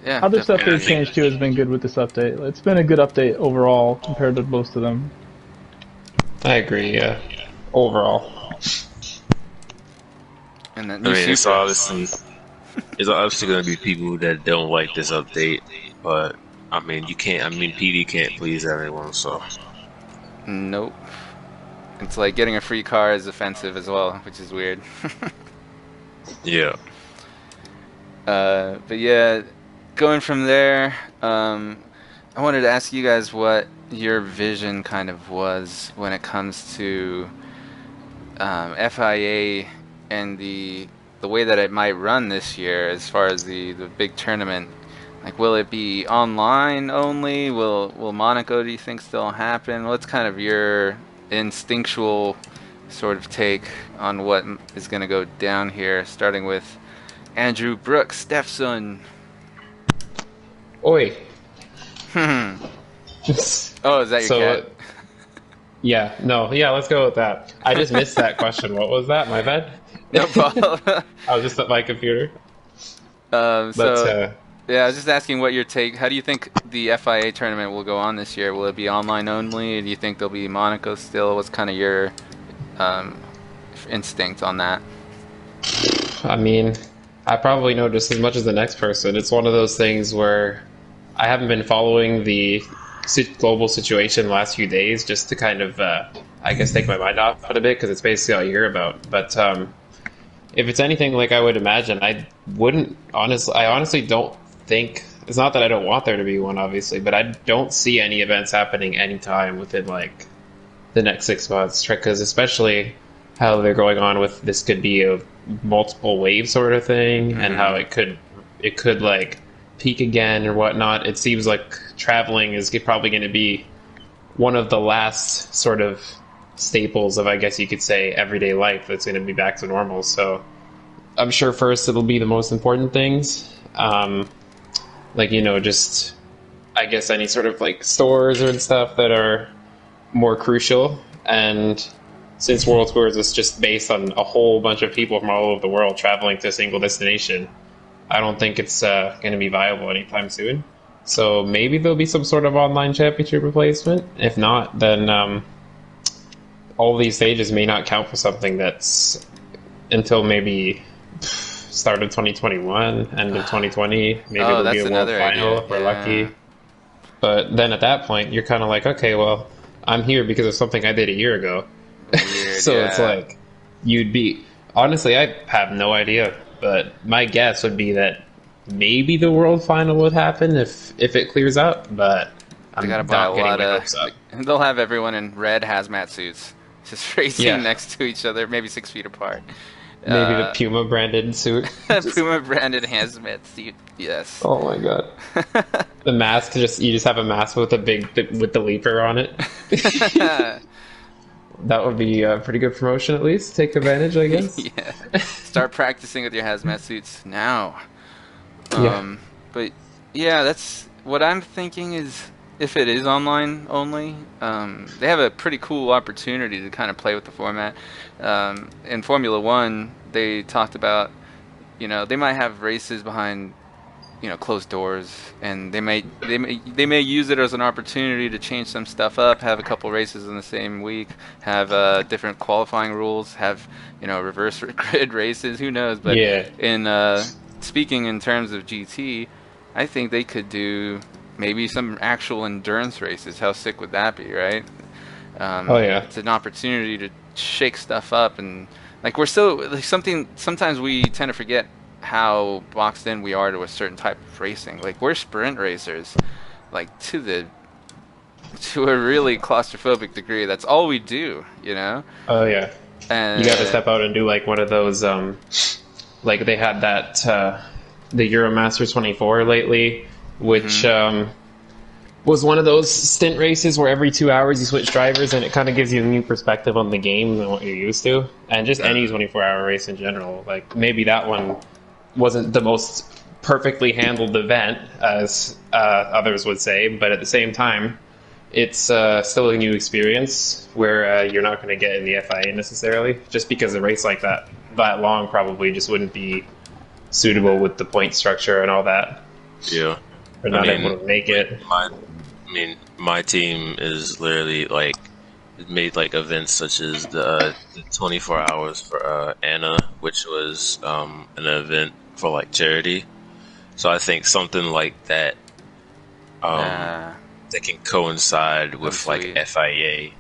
[SPEAKER 3] Yeah.
[SPEAKER 7] Other stuff
[SPEAKER 3] definitely.
[SPEAKER 7] they've changed too has been good with this update. It's been a good update overall compared to most of them.
[SPEAKER 2] I agree, yeah. Overall.
[SPEAKER 3] And then
[SPEAKER 6] I mean, it's obviously going to be people that don't like this update, but I mean, PD can't please everyone, so.
[SPEAKER 3] Nope. It's like getting a free car is offensive as well, which is weird.
[SPEAKER 6] Yeah.
[SPEAKER 3] But yeah, going from there, I wanted to ask you guys what your vision kind of was when it comes to FIA and the way that it might run this year as far as the big tournament. Like, will it be online only? Will Monaco, do you think, still happen? What's kind of your instinctual sort of take on what is going to go down here, starting with Andrew Brooks, Deafsun?
[SPEAKER 2] Oi.
[SPEAKER 3] Oh, is that your cat?
[SPEAKER 2] Yeah, no, yeah, let's go with that. I just missed that question. What was that? My bad?
[SPEAKER 3] No problem.
[SPEAKER 2] I was just at my computer.
[SPEAKER 3] So
[SPEAKER 2] But
[SPEAKER 3] yeah, I was just asking what your take. How do you think the FIA tournament will go on this year? Will it be online only? Do you think there'll be Monaco still? What's kind of your instinct on that?
[SPEAKER 2] I mean, I probably know just as much as the next person. It's one of those things where I haven't been following the global situation the last few days just to kind of, I guess, take my mind off it a bit because it's basically all you hear about. But if it's anything like I would imagine, I honestly don't think, it's not that I don't want there to be one, obviously, but I don't see any events happening anytime within like the next 6 months, because especially how they're going on with this could be a multiple wave sort of thing, and how it could like peak again or whatnot. It seems like traveling is probably going to be one of the last sort of staples of, I guess you could say, everyday life that's going to be back to normal. So I'm sure first it'll be the most important things, like, you know, just I guess any sort of like stores and stuff that are more crucial. And since World Tours is just based on a whole bunch of people from all over the world traveling to a single destination, I don't think it's going to be viable anytime soon. So maybe there'll be some sort of online championship replacement. If not, then all these stages may not count for something that's until maybe start of 2021, end of 2020. Maybe there'll be a world final if we're lucky. But then at that point, you're kind of like, okay, well, I'm here because of something I did a year ago.
[SPEAKER 3] Weird,
[SPEAKER 2] So it's like, you'd be... Honestly, I have no idea, but my guess would be that maybe the world final would happen if it clears up, but I'm
[SPEAKER 3] gotta buy
[SPEAKER 2] not
[SPEAKER 3] a
[SPEAKER 2] getting
[SPEAKER 3] lot
[SPEAKER 2] my
[SPEAKER 3] of...
[SPEAKER 2] hopes up.
[SPEAKER 3] They'll have everyone in red hazmat suits, just racing next to each other, maybe 6 feet apart.
[SPEAKER 2] Maybe the Puma branded suit.
[SPEAKER 3] Puma branded hazmat suit, yes.
[SPEAKER 2] Oh my god. The mask, you just have a mask with with the leaper on it. That would be a pretty good promotion, at least. Take advantage, I guess.
[SPEAKER 3] Yeah. Start practicing with your hazmat suits now. But yeah, that's what I'm thinking is, if it is online only, they have a pretty cool opportunity to kind of play with the format. In Formula One, they talked about, you know, they might have races behind, you know, closed doors, and they may use it as an opportunity to change some stuff up, have a couple races in the same week, have different qualifying rules, have, you know, reverse grid races, who knows. But in speaking in terms of GT, I think they could do maybe some actual endurance races. How sick would that be, right? It's an opportunity to shake stuff up, and like we're so like sometimes we tend to forget how boxed in we are to a certain type of racing. Like, we're sprint racers, like to a really claustrophobic degree. That's all we do, you know?
[SPEAKER 2] Oh yeah. And you got to step out and do like one of those like they had that the Euromasters 24 lately, which was one of those stint races where every 2 hours you switch drivers, and it kind of gives you a new perspective on the game than what you're used to. And just any 24-hour race in general, like maybe that one wasn't the most perfectly handled event, as others would say, but at the same time, it's still a new experience where you're not going to get in the FIA necessarily, just because a race like that long probably just wouldn't be suitable with the point structure and all that.
[SPEAKER 6] Yeah.
[SPEAKER 2] Or not able to make it.
[SPEAKER 6] My team is literally like made like events such as the 24 hours for Anna, which was an event for like charity. So I think something like that that can coincide with like FIA.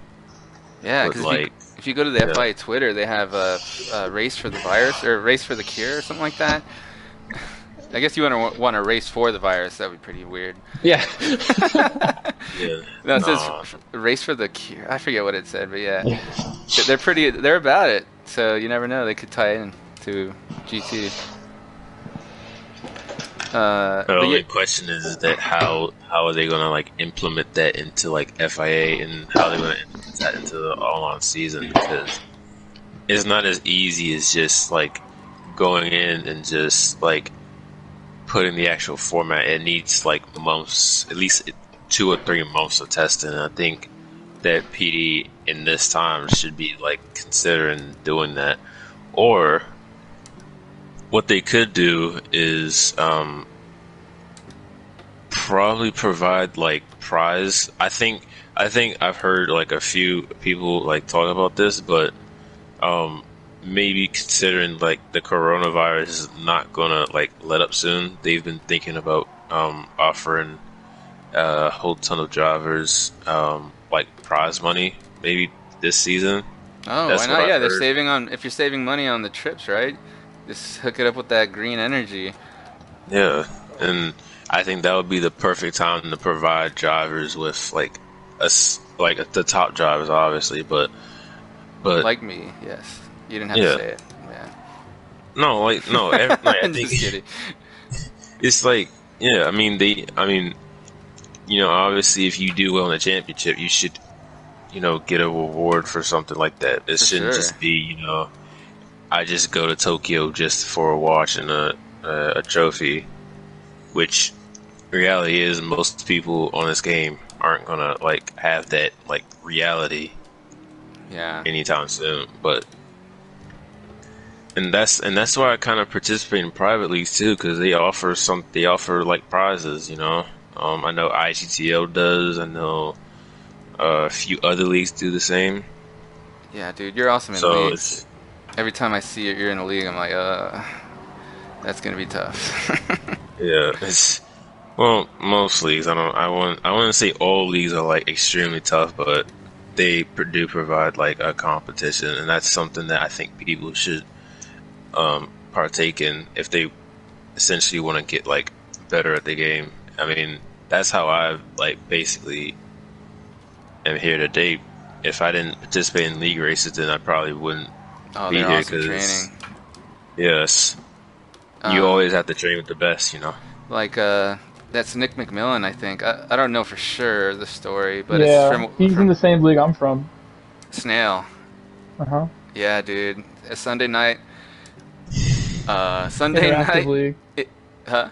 [SPEAKER 3] Yeah, because
[SPEAKER 6] like,
[SPEAKER 3] if you go to the FIA Twitter, they have a race for the virus or a race for the cure or something like that. I guess you want to race for the virus. That would be pretty weird.
[SPEAKER 2] Yeah.
[SPEAKER 3] No, it says race for the cure. I forget what it said, but yeah. They're about it. So you never know. They could tie in to GT.
[SPEAKER 6] The only question is that how are they gonna like implement that into like FIA, and how they're gonna implement that into the all-on season, because it's not as easy as just like going in and just like putting the actual format. It needs like months, at least 2 or 3 months of testing. I think that PD in this time should be like considering doing that, or what they could do is probably provide like prize. I think I've heard like a few people like talk about this, but maybe considering like the coronavirus is not gonna like let up soon, they've been thinking about offering a whole ton of drivers like prize money maybe this season.
[SPEAKER 3] Oh,
[SPEAKER 6] That's
[SPEAKER 3] why
[SPEAKER 6] what
[SPEAKER 3] not?
[SPEAKER 6] I've
[SPEAKER 3] Yeah, they're
[SPEAKER 6] heard.
[SPEAKER 3] saving on. If you're saving money on the trips, right? Just hook it up with that green energy.
[SPEAKER 6] Yeah, and I think that would be the perfect time to provide drivers with like like the top drivers, obviously, but
[SPEAKER 3] Like me, yes. You didn't have
[SPEAKER 6] yeah,
[SPEAKER 3] to say it. Yeah.
[SPEAKER 6] no, like no, like, I think
[SPEAKER 3] Just kidding.
[SPEAKER 6] it's like yeah. I mean, you know, obviously, if you do well in the championship, you should, you know, get a reward for something like that. It
[SPEAKER 3] For
[SPEAKER 6] shouldn't
[SPEAKER 3] sure.
[SPEAKER 6] just be, you know, I just go to Tokyo just for a watch and a trophy, which reality is most people on this game aren't gonna like have that like reality
[SPEAKER 3] Yeah.
[SPEAKER 6] anytime soon. But and that's why I kind of participate in private leagues too, because they offer like prizes, you know. I know IGTL does. I know a few other leagues do the same.
[SPEAKER 3] Yeah, dude, you're awesome in
[SPEAKER 6] So
[SPEAKER 3] leagues. Every time I see you're in a league, I'm like, that's gonna be tough.
[SPEAKER 6] yeah, it's well, most leagues. I wouldn't say all leagues are like extremely tough, but they do provide like a competition, and that's something that I think people should partake in if they essentially want to get like better at the game. I mean, that's how I like basically am here today. If I didn't participate in league races, then I probably wouldn't
[SPEAKER 3] Oh,
[SPEAKER 6] be
[SPEAKER 3] they're
[SPEAKER 6] here.
[SPEAKER 3] awesome training.
[SPEAKER 6] Yes, you always have to train with the best, you know.
[SPEAKER 3] Like, that's Nick McMillan, I think. I don't know for sure the story, but it's
[SPEAKER 7] Yeah, he's in the same league I'm from.
[SPEAKER 3] Snail.
[SPEAKER 7] Uh-huh.
[SPEAKER 3] Yeah, dude. A Sunday night. Sunday
[SPEAKER 7] Interactive
[SPEAKER 3] night.
[SPEAKER 7] league.
[SPEAKER 3] Huh?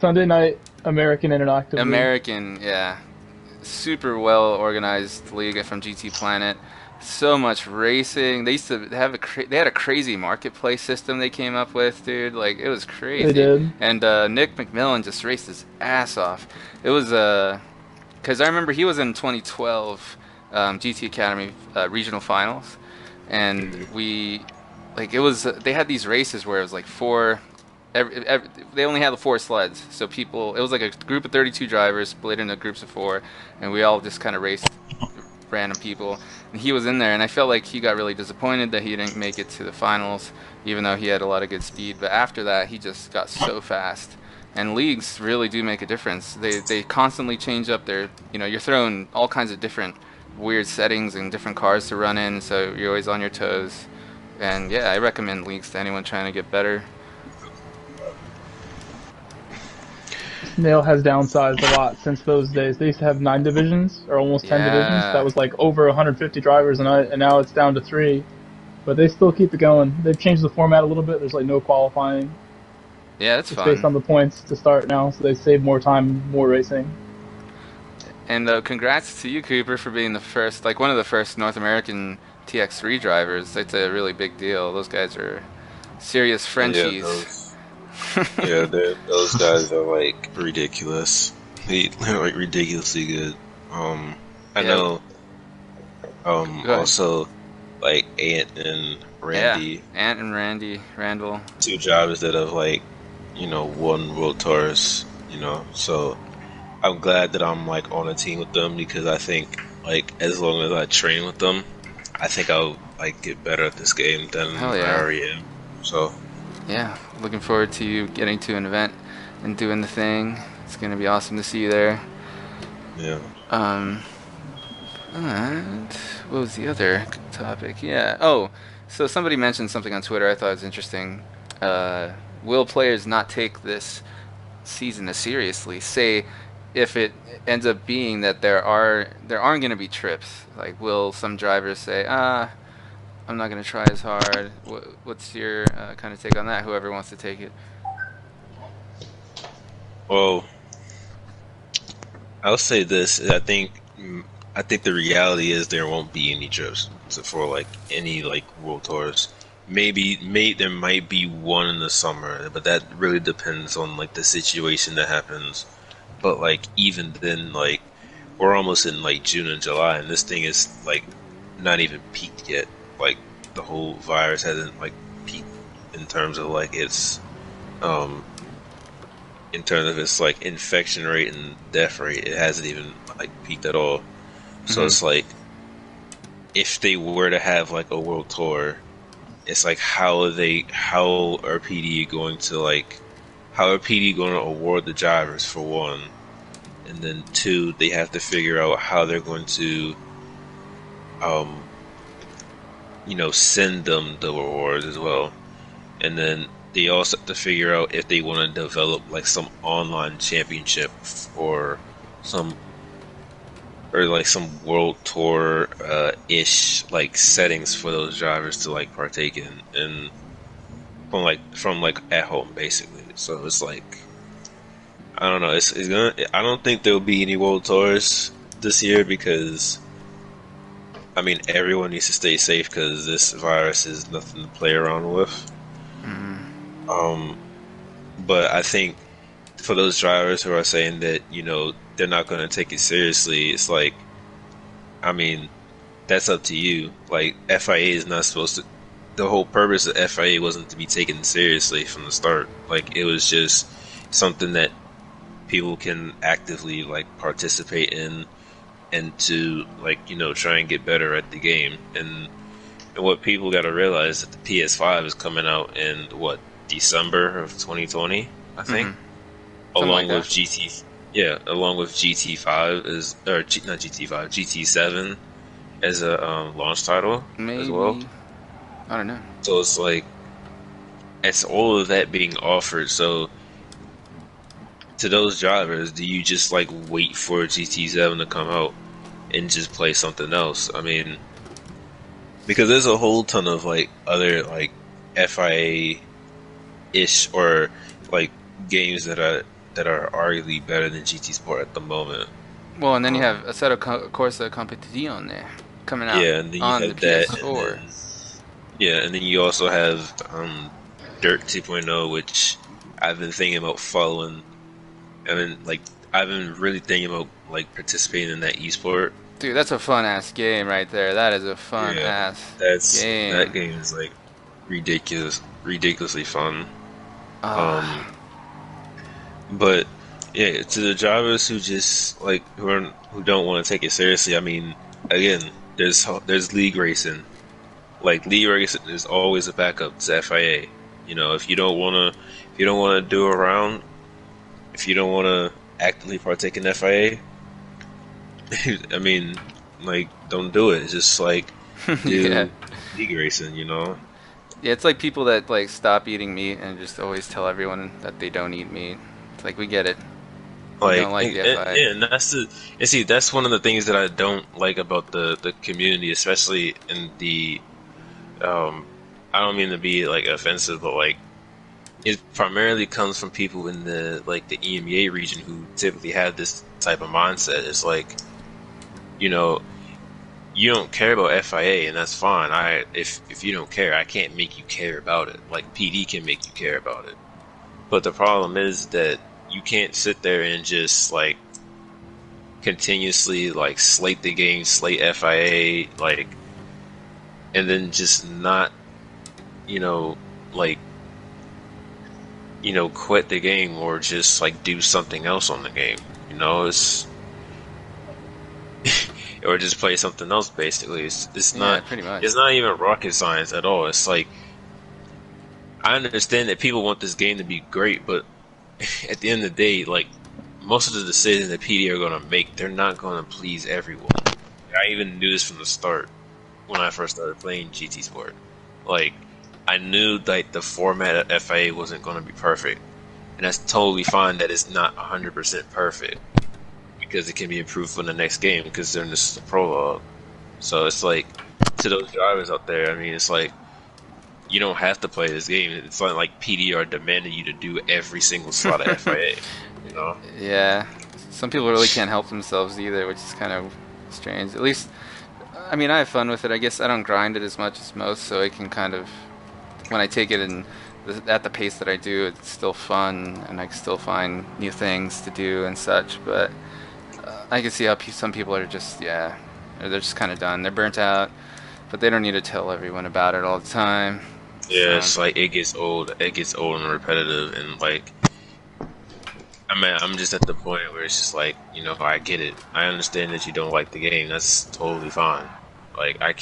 [SPEAKER 7] Sunday night American Interactive League.
[SPEAKER 3] American, yeah. Super well organized league from GT Planet. So much racing. They used to have they had a crazy marketplace system they came up with, dude. Like, it was crazy.
[SPEAKER 7] They did.
[SPEAKER 3] And Nick McMillan just raced his ass off. It was because I remember he was in 2012 GT Academy regional finals, and it was they had these races where it was like they only had the 4 sleds, so it was like a group of 32 drivers split into groups of 4, and we all just kind of raced random people. And he was in there, and I felt like he got really disappointed that he didn't make it to the finals, even though he had a lot of good speed. But after that, he just got so fast. And leagues really do make a difference. They constantly change up their, you're throwing all kinds of different weird settings and different cars to run in, so you're always on your toes. And yeah, I recommend leagues to anyone trying to get better.
[SPEAKER 7] Snail has downsized a lot since those days. They used to have 9 divisions, or almost 10 divisions. That was like over 150 drivers, and now it's down to 3. But they still keep it going. They've changed the format a little bit. There's like no qualifying.
[SPEAKER 3] Yeah, that's fun.
[SPEAKER 7] It's based on the points to start now, so they save more time, more racing.
[SPEAKER 3] And congrats to you, Cooper, for being one of the first North American TX3 drivers. That's a really big deal. Those guys are serious Frenchies.
[SPEAKER 6] Yeah, those guys are like ridiculous. They're like ridiculously good. I know. Also, like Ant and Randy.
[SPEAKER 3] Yeah, Ant and Randy Randall.
[SPEAKER 6] 2 drivers that have like, won World Tours. So I'm glad that I'm like on a team with them, because I think like as long as I train with them, I think I'll like get better at this game than I already am. So.
[SPEAKER 3] Yeah, looking forward to you getting to an event and doing the thing. It's gonna be awesome to see you there.
[SPEAKER 6] Yeah.
[SPEAKER 3] And what was the other topic? Yeah. Oh, so somebody mentioned something on Twitter I thought was interesting. Will players not take this season as seriously? Say, if it ends up being that there aren't going to be trips, like, will some drivers say, I'm not going to try as hard? What's your kind of take on that, whoever wants to take it?
[SPEAKER 6] Well, I'll say this. I think the reality is there won't be any trips for like any like World Tours. maybe there might be one in the summer, but that really depends on like the situation that happens. But like even then, like we're almost in like June and July, and this thing is like not even peaked yet. Like the whole virus hasn't like peaked in terms of like its in terms of its like infection rate and death rate. It hasn't even like peaked at all. So it's like if they were to have like a world tour, it's like how are PD going to award the drivers for one, and then two, they have to figure out how they're going to send them the rewards as well. And then they also have to figure out if they want to develop like some online championship or some world tour ish like settings for those drivers to like partake in, and from at home basically. So it's like I don't know. I don't think there'll be any world tours this year because I mean everyone needs to stay safe because this virus is nothing to play around with. But I think for those drivers who are saying that they're not going to take it seriously, it's like, I mean, that's up to you. Like FIA is not supposed to. The whole purpose of FIA wasn't to be taken seriously from the start. Like it was just something that people can actively like participate in and to like try and get better at the game. And what people got to realize is that the PS5 is coming out in December of 2020, I think, along with GT5 GT7 as a launch title as well.
[SPEAKER 3] I don't know.
[SPEAKER 6] So it's like it's all of that being offered. So to those drivers, do you just like wait for GT7 to come out and just play something else? I mean, because there's a whole ton of like other like FIA-ish or like games that are arguably better than GT Sport at the moment.
[SPEAKER 3] Well, and then you have Assetto Corsa Competizione coming out on the PS4.
[SPEAKER 6] And then you also have Dirt 2.0, which I've been thinking about following. I mean, like I've been really thinking about like participating in that esport.
[SPEAKER 3] Dude, that's a fun ass game right there. That is a fun ass game.
[SPEAKER 6] That game is like ridiculously fun. But yeah, to the drivers who just like who don't want to take it seriously, I mean, again, there's league racing. Like league racing is always a backup to FIA. If you don't want to do a round, if you don't want to actively partake in FIA, I mean, like don't do it. It's just like do league racing,
[SPEAKER 3] Yeah, it's like people that like stop eating meat and just always tell everyone that they don't eat meat. It's like we get it.
[SPEAKER 6] Like,
[SPEAKER 3] don't like the FIA.
[SPEAKER 6] and that's one of the things that I don't like about the community, especially in the I don't mean to be like offensive, but like it primarily comes from people in the EMEA region who typically have this type of mindset. It's like, you don't care about FIA, and that's fine. If you don't care, I can't make you care about it. Like PD can make you care about it. But the problem is that you can't sit there and just like continuously like slate the game, slate FIA, like, and then just not, quit the game or just like do something else on the game. It's or just play something else. Basically, it's not
[SPEAKER 3] pretty much.
[SPEAKER 6] It's not even rocket science at all. It's like I understand that people want this game to be great, but at the end of the day, like most of the decisions that PD are going to make, they're not going to please everyone. I even knew this from the start when I first started playing GT Sport. Like I knew like the format of FIA wasn't going to be perfect, and that's totally fine that it's not 100% perfect because it can be improved for the next game because they're in this prologue. So it's like to those drivers out there, I mean, it's like you don't have to play this game. It's not like PD are demanding you to do every single slot of FIA.
[SPEAKER 3] Yeah, some people really can't help themselves either, which is kind of strange. At least, I mean, I have fun with it. I guess I don't grind it as much as most, so I can kind of when I take it at the pace that I do, it's still fun, and I can still find new things to do and such. But I can see how some people are just, they're just kind of done. They're burnt out, but they don't need to tell everyone about it all the time.
[SPEAKER 6] Yeah, it's like it gets old. It gets old and repetitive, and like, I mean, I'm just at the point where it's just like, I get it. I understand that you don't like the game. That's totally fine. Like, I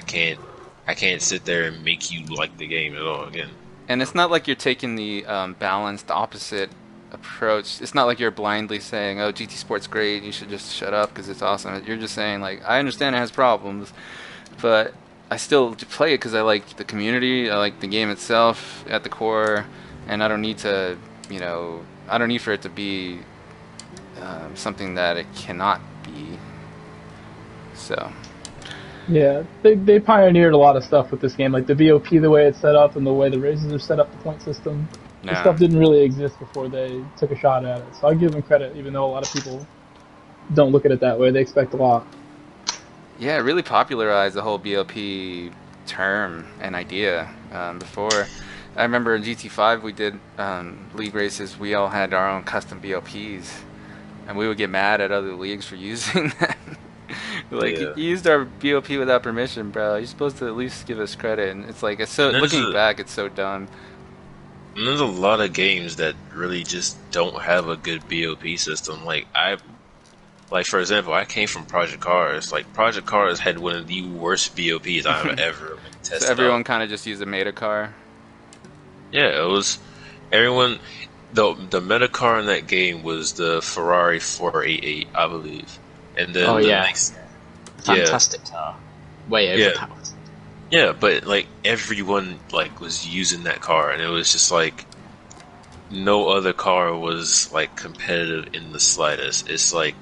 [SPEAKER 6] can't sit there and make you like the game at all again.
[SPEAKER 3] And it's not like you're taking the balanced opposite approach. It's not like you're blindly saying, "Oh, GT Sport's great. You should just shut up because it's awesome." You're just saying, like, I understand it has problems, but I still play it because I like the community. I like the game itself at the core, and I don't need to, I don't need for it to be something that it cannot be. So.
[SPEAKER 7] Yeah, they pioneered a lot of stuff with this game, like the VOP, the way it's set up, and the way the races are set up, the point system. This stuff didn't really exist before they took a shot at it. So I give them credit, even though a lot of people don't look at it that way. They expect a lot.
[SPEAKER 3] Yeah, it really popularized the whole BOP term and idea. Before, I remember in GT5 we did league races. We all had our own custom BOPs, and we would get mad at other leagues for using them. Like, you used our BOP without permission, bro. You're supposed to at least give us credit. And it's like, looking back, it's so dumb.
[SPEAKER 6] And there's a lot of games that really just don't have a good BOP system. Like, for example, I came from Project Cars. Like, Project Cars had one of the worst BOPs I've ever tested.
[SPEAKER 3] So everyone kind of just used a meta car?
[SPEAKER 6] Yeah, it was everyone. The meta car in that game was the Ferrari 488, I believe. And then
[SPEAKER 4] fantastic car, way overpowered.
[SPEAKER 6] Yeah, but like everyone was using that car, and it was just like no other car was like competitive in the slightest. It's like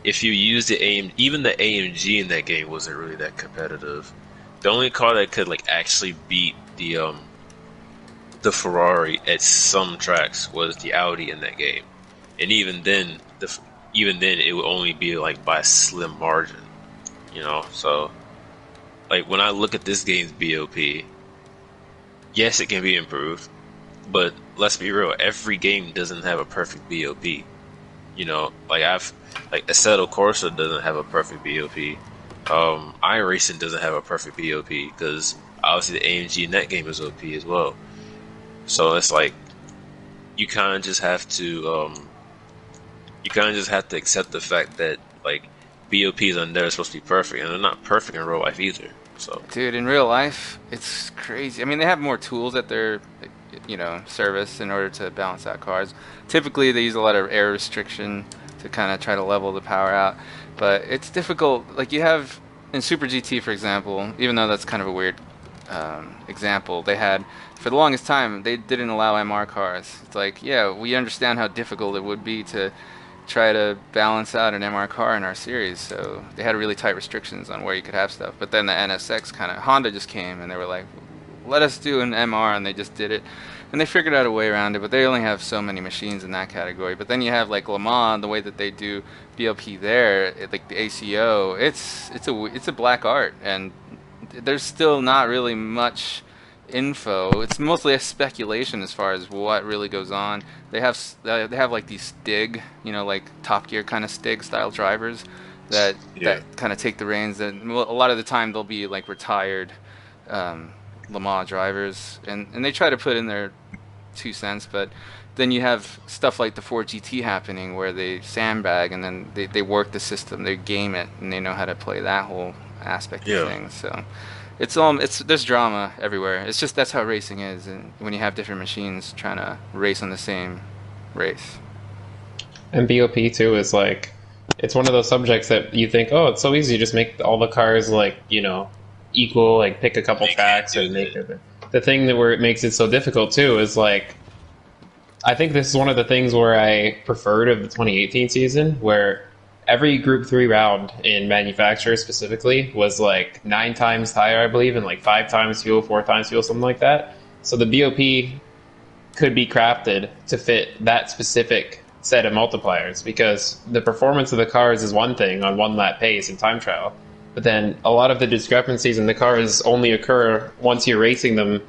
[SPEAKER 6] if you use even the AMG in that game wasn't really that competitive. The only car that could like actually beat the Ferrari at some tracks was the Audi in that game, and even then it would only be like by a slim margin, so like when I look at this game's BOP, yes, it can be improved, but let's be real, every game doesn't have a perfect BOP. Like Assetto Corsa doesn't have a perfect BOP. iRacing doesn't have a perfect BOP because obviously the AMG in that game is OP as well. So it's like you kind of just have to accept the fact that like BOPs are never supposed to be perfect, and they're not perfect in real life either. So,
[SPEAKER 3] dude, in real life, it's crazy. I mean, they have more tools at their, service in order to balance out cars. Typically, they use a lot of air restriction to kind of try to level the power out, but it's difficult. Like you have in Super GT, for example, even though that's kind of a weird example, they had for the longest time they didn't allow MR cars. It's like, yeah, we understand how difficult it would be to try to balance out an MR car in our series, so they had really tight restrictions on where you could have stuff. But then the NSX Honda just came and they were like, let us do an MR, and they just did it, and they figured out a way around it. But they only have so many machines in that category. But then you have like Le Mans, the way that they do BOP there, like the ACO, it's a black art, and there's still not really much info. It's mostly a speculation as far as what really goes on. They have like these Stig, like Top Gear kind of Stig style drivers that kind of take the reins, and a lot of the time they'll be like retired Le Mans drivers, and they try to put in their 2 cents. But then you have stuff like the 4GT happening where they sandbag and then they work the system, they game it, and they know how to play that whole aspect of things. So there's drama everywhere. It's just that's how racing is, and when you have different machines trying to race on the same race.
[SPEAKER 2] And BOP too is like, it's one of those subjects that you think, oh, it's so easy, just make all the cars like equal, like pick a couple tracks and make it. The thing that where it makes it so difficult too is like, I think this is one of the things where I preferred of the 2018 season, where every Group 3 round in manufacturer specifically was like 9 times tire, I believe, and like 5 times fuel, 4 times fuel, something like that. So the BOP could be crafted to fit that specific set of multipliers, because the performance of the cars is one thing on one lap pace and time trial, But then a lot of the discrepancies in the cars only occur once you're racing them,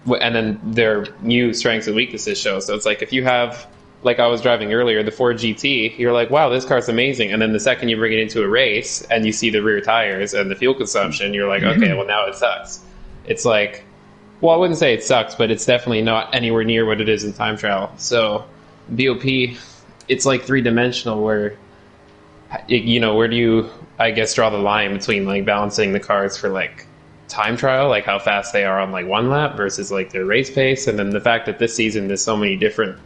[SPEAKER 2] and then their new strengths and weaknesses show. So it's like if you have, like I was driving earlier, the Ford GT, you're like, wow, this car's amazing. And then the second you bring it into a race and you see the rear tires and the fuel consumption, you're like, okay, well, now it sucks. It's like, well, I wouldn't say it sucks, but it's definitely not anywhere near what it is in time trial. So BOP, it's like three-dimensional where, you know, where do you, I guess, draw the line between like balancing the cars for like time trial, like how fast they are on like one lap versus like their race pace, and then the fact that this season there's so many different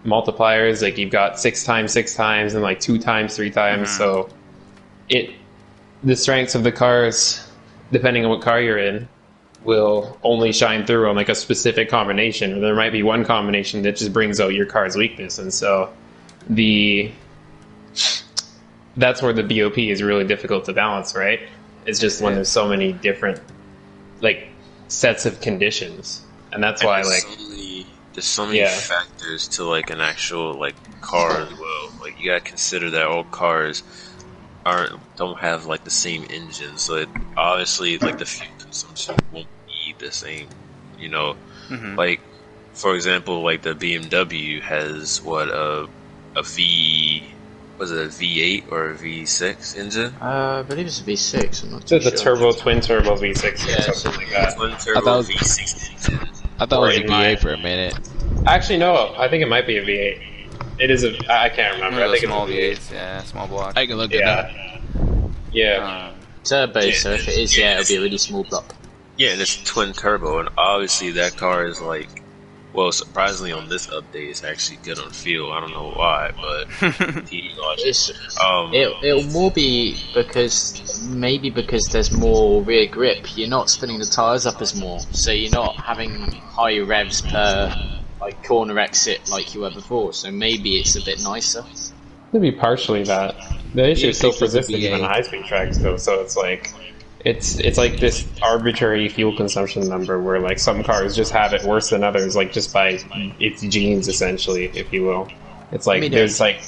[SPEAKER 2] multipliers, like you've got 6 times and like 2 times 3 times. So the strengths of the cars, depending on what car you're in, will only shine through on like a specific combination, or there might be one combination that just brings out your car's weakness. And so that's where the BOP is really difficult to balance, right? It's just when there's so many different like sets of conditions, and that's why like
[SPEAKER 6] there's so many factors to like an actual like car as well. Like you gotta consider that all cars don't have like the same engine, so obviously like the fuel consumption won't be the same. You know, like for example, like the BMW has was it a V8 or a V6 engine?
[SPEAKER 4] I believe it's a V6. I'm not too
[SPEAKER 2] it's
[SPEAKER 4] sure.
[SPEAKER 2] a twin turbo V6 or something like that.
[SPEAKER 6] Twin turbo V6 engine.
[SPEAKER 5] I thought it was a V8 for a minute.
[SPEAKER 2] Actually, no. I think it might be a V8. It is I can't remember. I think
[SPEAKER 3] small
[SPEAKER 2] it's
[SPEAKER 3] V8s, yeah, small block.
[SPEAKER 5] I can look it up.
[SPEAKER 2] Yeah.
[SPEAKER 4] Turbo, so if it is, it'll be a really small block.
[SPEAKER 6] Yeah, and it's twin turbo, and obviously that car is like, well, surprisingly on this update, it's actually good on fuel. I don't know why, but
[SPEAKER 4] it'll more be because there's more rear grip. You're not spinning the tires up as more, so you're not having higher revs per like corner exit like you were before. So maybe it's a bit nicer.
[SPEAKER 2] Could be partially that. The issue is still persistent even on high-speed tracks, though. So it's like it's like this arbitrary fuel consumption number where like some cars just have it worse than others, like just by its genes, essentially, if you will. It's like there's like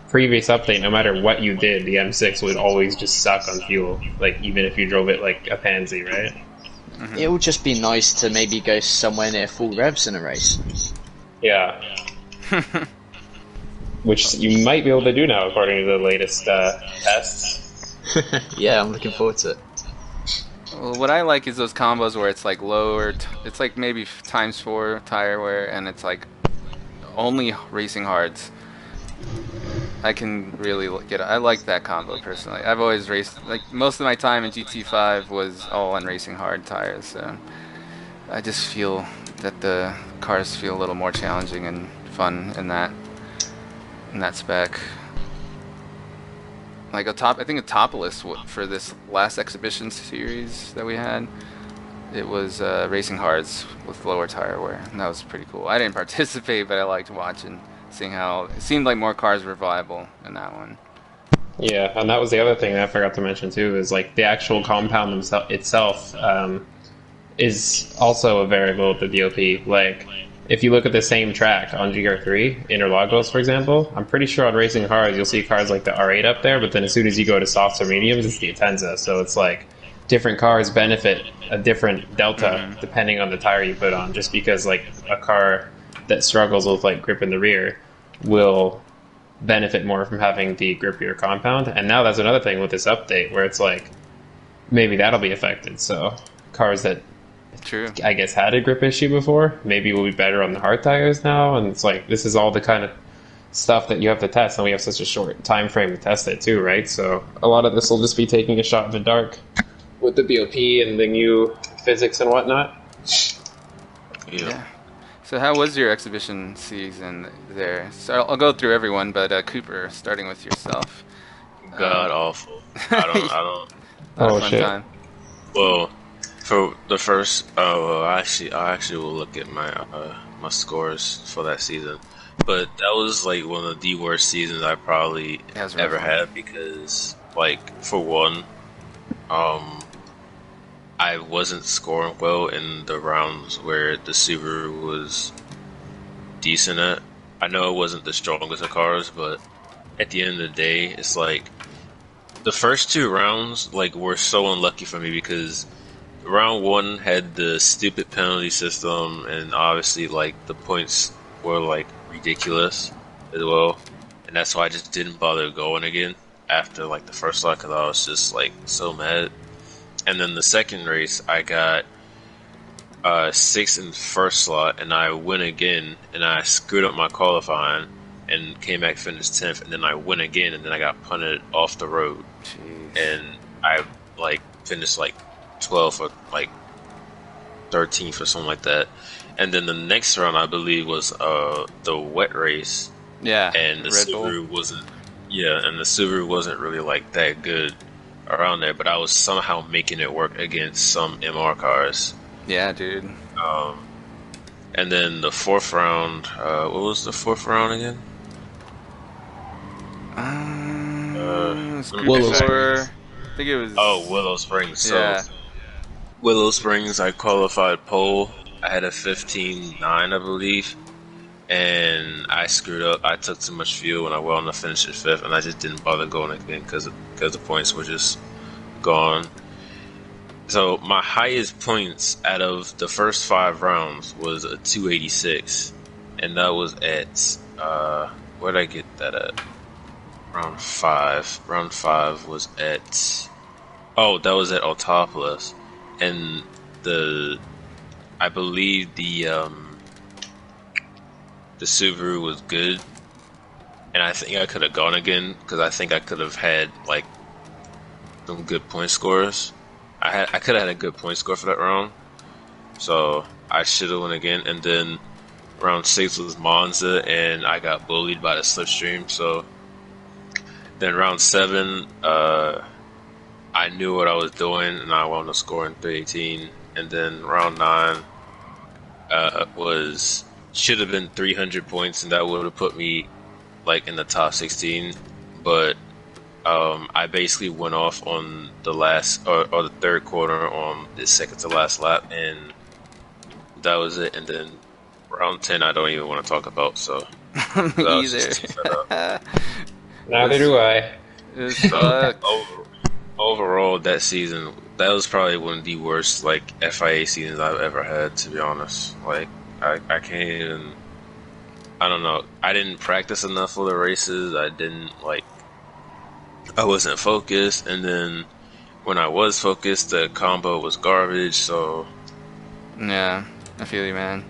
[SPEAKER 2] previous update, no matter what you did, the M6 would always just suck on fuel, like even if you drove it like a pansy, right?
[SPEAKER 4] It would just be nice to maybe go somewhere near full revs in a race.
[SPEAKER 2] Yeah. Which you might be able to do now, according to the latest tests.
[SPEAKER 4] Yeah, I'm looking forward to it.
[SPEAKER 3] Well, what I like is those combos where it's like lower, it's like maybe ×4 tire wear, and it's like only racing hards. I can really get it. I like that combo personally. I've always raced, like most of my time in GT5 was all on racing hard tires, so I just feel that the cars feel a little more challenging and fun in that spec. Like I think a top list for this last exhibition series that we had, it was racing hards with lower tire wear, and that was pretty cool. I didn't participate, but I liked watching, seeing how it seemed like more cars were viable in that one.
[SPEAKER 2] Yeah, and that was the other thing that I forgot to mention too, is like the actual compound itself is also a variable with the DOP. Like, if you look at the same track on GR3, Interlagos, for example, I'm pretty sure on Racing Hards you'll see cars like the R8 up there, but then as soon as you go to softs or mediums, it's the Atenza. So it's like different cars benefit a different delta depending on the tire you put on, just because like a car that struggles with like grip in the rear will benefit more from having the grippier compound. And now that's another thing with this update where it's like maybe that'll be affected. So cars that I guess had a grip issue before maybe will be better on the hard tires now, and it's like this is all the kind of stuff that you have to test, and we have such a short time frame to test it too, right? So a lot of this will just be taking a shot in the dark with the BOP and the new physics and whatnot.
[SPEAKER 3] Yeah. So how was your exhibition season there? So I'll go through everyone, but Cooper, starting with yourself.
[SPEAKER 6] God awful. I
[SPEAKER 2] Oh shit.
[SPEAKER 3] Time.
[SPEAKER 6] Well, for the first, I actually will look at my my scores for that season, but that was like one of the worst seasons I probably ever had, because like for one, I wasn't scoring well in the rounds where the Subaru was decent at. I know it wasn't the strongest of cars, but at the end of the day, it's like the first two rounds like were so unlucky for me because round one had the stupid penalty system, and obviously like the points were like ridiculous as well, and that's why I just didn't bother going again after like the first slot because I was just like so mad. And then the second race, I got 6th in the first slot, and I went again, and I screwed up my qualifying, and came back finished 10th, and then I went again, and then I got punted off the road.
[SPEAKER 3] Jeez.
[SPEAKER 6] And I like finished like 12th or like 13th or something like that. And then the next round I believe was the wet race.
[SPEAKER 3] Yeah.
[SPEAKER 6] And the Subaru wasn't really like that good around there, but I was somehow making it work against some MR cars.
[SPEAKER 3] Yeah, dude.
[SPEAKER 6] And then the fourth round, what was the fourth round again?
[SPEAKER 3] Willow Springs. I think it was.
[SPEAKER 6] Oh, Willow Springs.
[SPEAKER 3] Yeah.
[SPEAKER 6] So, Willow Springs, I qualified pole. I had a 15.9, I believe. And I screwed up. I took too much fuel and I went on to finish at 5th, and I just didn't bother going again because the points were just gone. So my highest points out of the first 5 rounds was a 286, and that was at where'd I get that at? Round 5. Round 5 was at that was at Autopolis, and I believe the Subaru was good, and I think I could have gone again because I think I could have had like some good point scores. I could have had a good point score for that round, so I should have went again. And then round 6 was Monza, and I got bullied by the slipstream. So then round 7, I knew what I was doing, and I wound up scoring 318. And then round 9 should have been 300 points, and that would have put me like in the top 16. But I basically went off on the last or the third quarter on the second to last lap, and that was it. And then round 10, I don't even want to talk about. So
[SPEAKER 3] Me either.
[SPEAKER 2] Neither do I.
[SPEAKER 3] It sucked.
[SPEAKER 6] Overall, that season, that was probably one of the worst like FIA seasons I've ever had. To be honest, like I can't even. I don't know. I didn't practice enough for the races. I wasn't focused, and then when I was focused, the combo was garbage. So
[SPEAKER 3] Yeah, I feel you, man.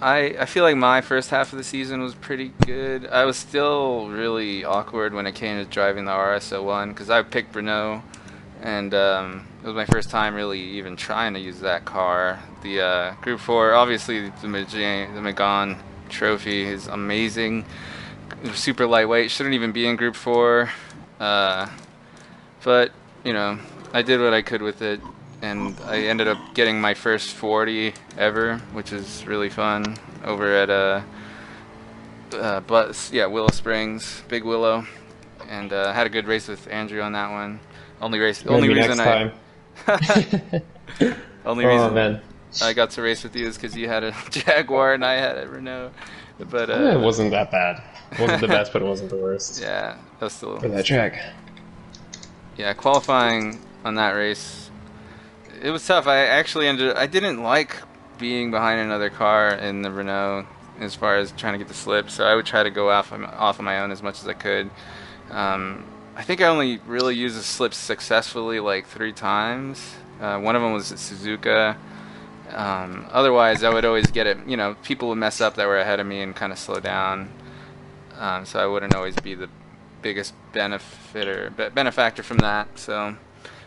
[SPEAKER 3] I feel like my first half of the season was pretty good. I was still really awkward when it came to driving the RS01 because I picked Renault, and it was my first time really even trying to use that car. The Group 4, obviously the Megane trophy is amazing. Super lightweight, shouldn't even be in Group 4. But, you know, I did what I could with it, and I ended up getting my first 40 ever, which is really fun, over at Willow Springs, Big Willow, and had a good race with Andrew on that one. Only reason
[SPEAKER 2] man.
[SPEAKER 3] I got to race with you is because you had a Jaguar and I had a Renault. But
[SPEAKER 2] it wasn't that bad. It wasn't the best, but it wasn't the worst.
[SPEAKER 3] Yeah, that was still
[SPEAKER 2] For that track.
[SPEAKER 3] Yeah, qualifying on that race, it was tough. I didn't like being behind another car in the Renault as far as trying to get the slip, so I would try to go off of my own as much as I could. I think I only really used the slips successfully like 3 times. One of them was at Suzuka. Otherwise, I would always get it. You know, people would mess up that were ahead of me and kind of slow down. So I wouldn't always be the biggest benefactor from that. So,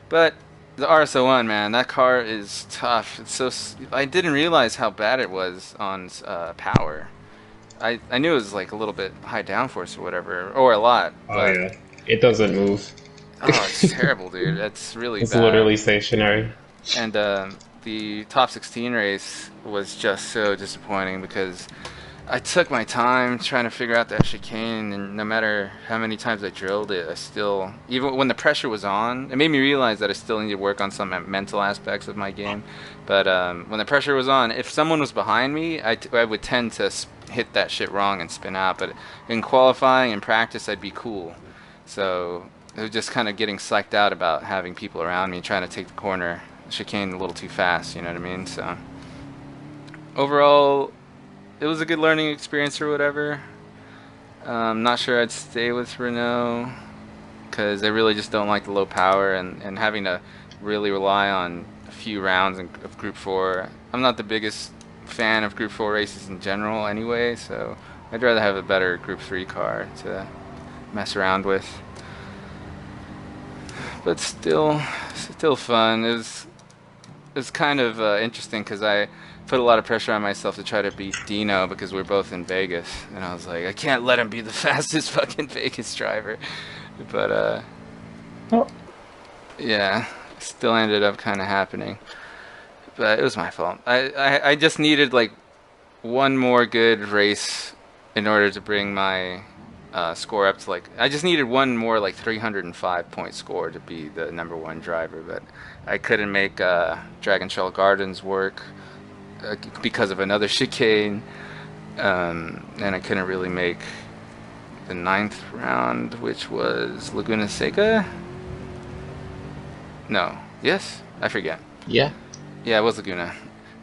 [SPEAKER 3] but the RS01, man, that car is tough. I didn't realize how bad it was on power. I knew it was like a little bit high downforce or whatever, or a lot.
[SPEAKER 2] But yeah, it doesn't move.
[SPEAKER 3] Oh, it's terrible, dude. That's really
[SPEAKER 2] it's
[SPEAKER 3] bad.
[SPEAKER 2] It's literally stationary.
[SPEAKER 3] And the top 16 race was just so disappointing because I took my time trying to figure out that chicane, and no matter how many times I drilled it, I still, even when the pressure was on, it made me realize that I still need to work on some mental aspects of my game. But when the pressure was on, if someone was behind me, I would tend to hit that shit wrong and spin out. But in qualifying and practice, I'd be cool. So it was just kind of getting psyched out about having people around me trying to take the corner chicane a little too fast. You know what I mean? So overall, it was a good learning experience or whatever. Not sure I'd stay with Renault because I really just don't like the low power and having to really rely on a few rounds of Group 4. I'm not the biggest fan of Group 4 races in general anyway, so I'd rather have a better Group 3 car to mess around with. But still fun. It was kind of interesting because I put a lot of pressure on myself to try to beat Dino because we're both in Vegas, and I was like, I can't let him be the fastest fucking Vegas driver. But yeah, still ended up kind of happening. But it was my fault. I just needed like one more good race in order to bring my score up to like, I just needed one more like 305 point score to be the #1 driver, but I couldn't make Dragon Shell Gardens work because of another chicane, and I couldn't really make the 9th round, which was Laguna Seca. No, yes, I forget.
[SPEAKER 4] Yeah,
[SPEAKER 3] it was Laguna.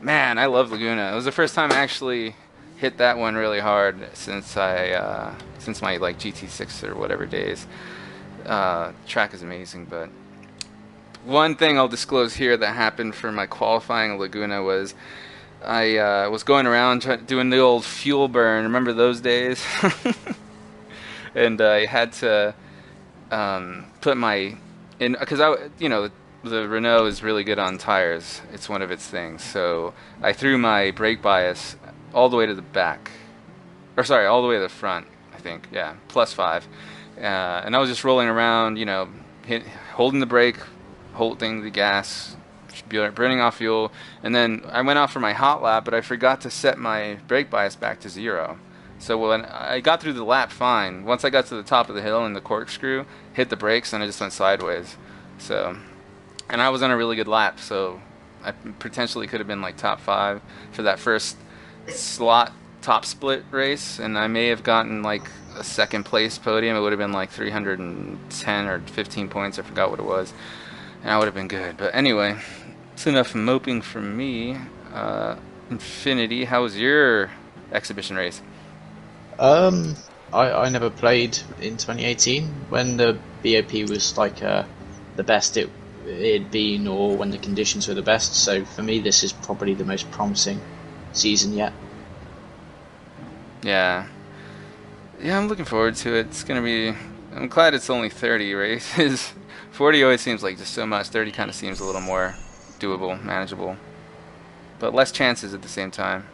[SPEAKER 3] Man, I love Laguna. It was the first time I actually hit that one really hard since my like GT6 or whatever days. Track is amazing, but one thing I'll disclose here that happened for my qualifying at Laguna was I was going around doing the old fuel burn. Remember those days? And I had to put my in because the Renault is really good on tires. It's one of its things. So I threw my brake bias all the way to the back, or sorry, all the way to the front. I think, yeah, +5. And I was just rolling around, holding the brake, holding the gas, burning off fuel, and then I went out for my hot lap, but I forgot to set my brake bias back to 0. So when I got through the lap fine, once I got to the top of the hill and the corkscrew hit the brakes, and I just went sideways. So, and I was on a really good lap, so I potentially could have been like top 5 for that first slot top split race, and I may have gotten like a 2nd place podium. It would have been like 310 or 15 points, I forgot what it was, and I would have been good. But anyway, it's enough moping from me. Infinity, how was your exhibition race?
[SPEAKER 4] I never played in 2018 when the BOP was like the best it'd been, or when the conditions were the best. So for me, this is probably the most promising season yet.
[SPEAKER 3] Yeah, I'm looking forward to it. It's gonna be. I'm glad it's only 30 races. 40 always seems like just so much. 30 kind of seems a little more doable, manageable, but less chances at the same time.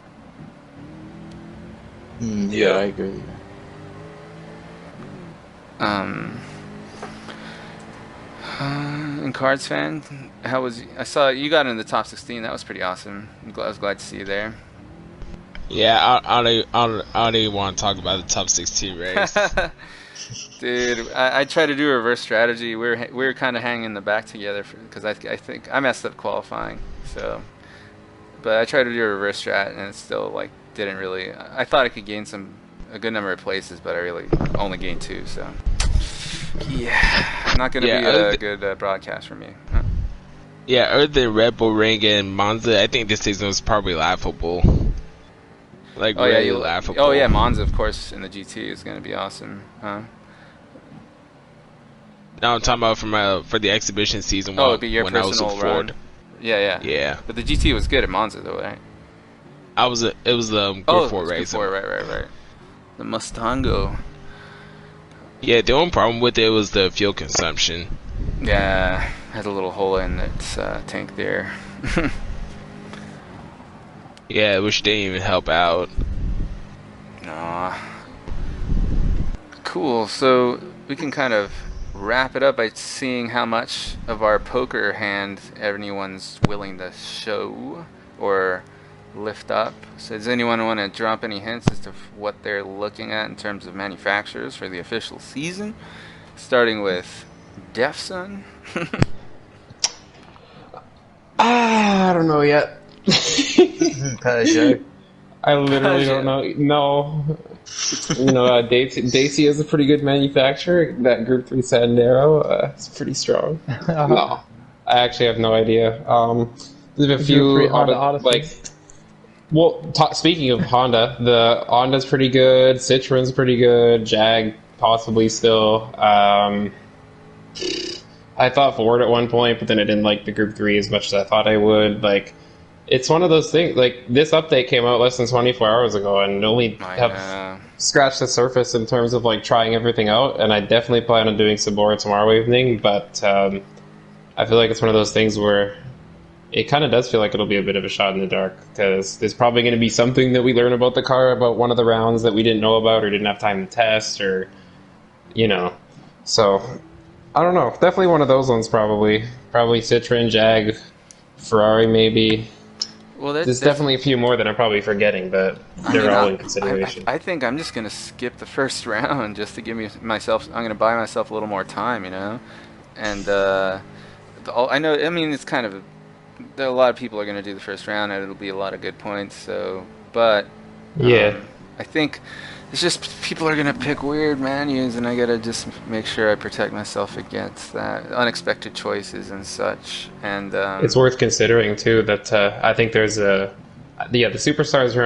[SPEAKER 4] Yeah, I agree.
[SPEAKER 3] And Cardsfan, how was? I saw you got in the top 16. That was pretty awesome. I was glad to see you there.
[SPEAKER 5] Yeah, I don't even want to talk about the top 16 race.
[SPEAKER 3] Dude, I tried to do a reverse strategy. We were kind of hanging in the back together because I think I messed up qualifying. So, but I tried to do a reverse strat, and it still like didn't really. I thought I could gain a good number of places, but I really only gained 2. So, yeah, not gonna be a good broadcast for me. Huh.
[SPEAKER 5] Yeah, other than Red Bull Ring and Monza, I think this season was probably laughable. Like, really laughable.
[SPEAKER 3] Oh yeah, Monza, of course, in the GT is gonna be awesome, huh?
[SPEAKER 5] No, I'm talking about for the exhibition season.
[SPEAKER 3] It'd be your
[SPEAKER 5] when I was
[SPEAKER 3] personal
[SPEAKER 5] with Ford.
[SPEAKER 3] run. Yeah. But the GT was good at Monza, though, right?
[SPEAKER 5] It was the Group 4 race.
[SPEAKER 3] Right. The Mustango.
[SPEAKER 5] Yeah, the only problem with it was the fuel consumption.
[SPEAKER 3] Yeah, had a little hole in its tank there.
[SPEAKER 5] Yeah, which didn't even help out.
[SPEAKER 3] Nah. Cool. So we can kind of wrap it up by seeing how much of our poker hand anyone's willing to show or lift up. So does anyone want to drop any hints as to what they're looking at in terms of manufacturers for the official season? Starting with Deafsun.
[SPEAKER 4] I don't know yet. Peugeot.
[SPEAKER 7] I literally don't know. No.
[SPEAKER 2] Dacia is a pretty good manufacturer. That Group 3 Sandero is pretty strong. No, I actually have no idea. There's a few
[SPEAKER 7] Honda Odyssey.
[SPEAKER 2] Speaking of Honda, the Honda's pretty good. Citroen's pretty good. Jag possibly still. I thought Ford at one point, but then I didn't like the Group 3 as much as I thought I would. Like, it's one of those things. Like, this update came out less than 24 hours ago, and only have scratched the surface in terms of like trying everything out. And I definitely plan on doing some more tomorrow evening. But I feel like it's one of those things where it kind of does feel like it'll be a bit of a shot in the dark, because there's probably going to be something that we learn about the car about one of the rounds that we didn't know about or didn't have time to test, or So I don't know. Definitely one of those ones. Probably Citroen, Jag, Ferrari, maybe.
[SPEAKER 3] Well,
[SPEAKER 2] there's definitely a few more that I'm probably forgetting, but they're all in consideration.
[SPEAKER 3] I think I'm just gonna skip the first round just to give myself. I'm gonna buy myself a little more time, And I know. I mean, it's kind of a lot of people are gonna do the first round, and it'll be a lot of good points. So, but
[SPEAKER 2] yeah,
[SPEAKER 3] I think it's just people are gonna pick weird menus, and I gotta just make sure I protect myself against that unexpected choices and such. And
[SPEAKER 2] it's worth considering too that I think there's the Superstars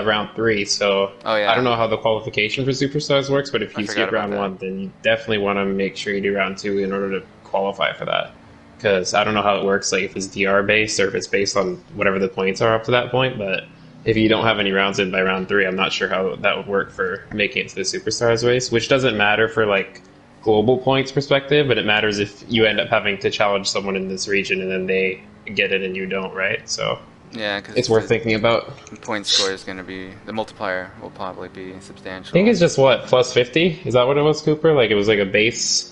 [SPEAKER 2] round 3. So I don't know how the qualification for Superstars works, but if you skip round 1, then you definitely want to make sure you do round 2 in order to qualify for that. Because I don't know how it works, like if it's DR based or if it's based on whatever the points are up to that point, but if you don't have any rounds in by round 3, I'm not sure how that would work for making it to the Superstars race, which doesn't matter for like global points perspective, but it matters if you end up having to challenge someone in this region and then they get it and you don't, right? So
[SPEAKER 3] yeah, cause
[SPEAKER 2] it's worth thinking about.
[SPEAKER 3] The point score is going to be, the multiplier will probably be substantial.
[SPEAKER 2] I think it's just plus 50? Is that what it was, Cooper? Like it was like a base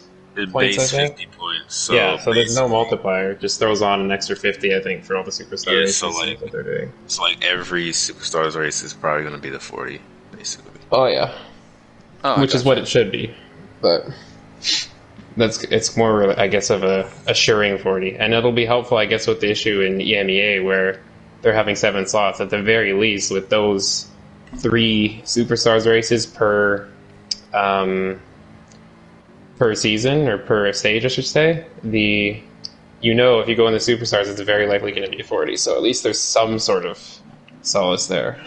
[SPEAKER 2] points,
[SPEAKER 6] base 50 points. So
[SPEAKER 2] yeah, so there's no multiplier. Just throws on an extra 50, I think, for all the Superstar races
[SPEAKER 6] so like,
[SPEAKER 2] that they're doing.
[SPEAKER 6] So like every Superstars race is probably going to be the 40, basically.
[SPEAKER 2] Oh yeah, which is what it should be, but it's more, I guess, of a assuring 40, and it'll be helpful, I guess, with the issue in EMEA where they're having 7 slots at the very least with those 3 Superstars races per season, or per stage, I should say. If you go in the Superstars, it's very likely going to be 40, so at least there's some sort of solace there.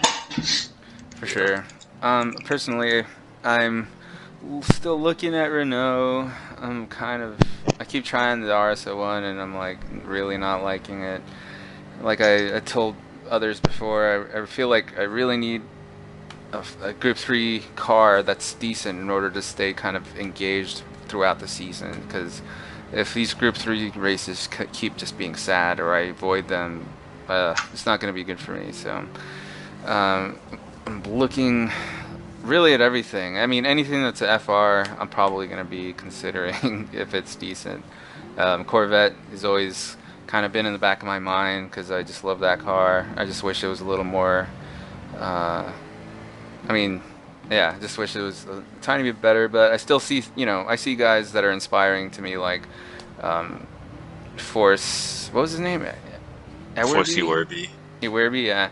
[SPEAKER 3] For sure. Personally, I'm still looking at Renault. I keep trying the RS01, and I'm like really not liking it. Like I told others before, I feel like I really need a Group 3 car that's decent in order to stay kind of engaged throughout the season, because if these Group 3 races keep just being sad or I avoid them, it's not going to be good for me. So I'm looking really at everything. I mean, anything that's a FR, I'm probably going to be considering if it's decent. Corvette has always kind of been in the back of my mind because I just love that car. I just wish it was a little more I just wish it was a tiny bit better, but I still see, I see guys that are inspiring to me, like Force, what was his name?
[SPEAKER 6] Force Iwerby.
[SPEAKER 3] Iwerby, yeah.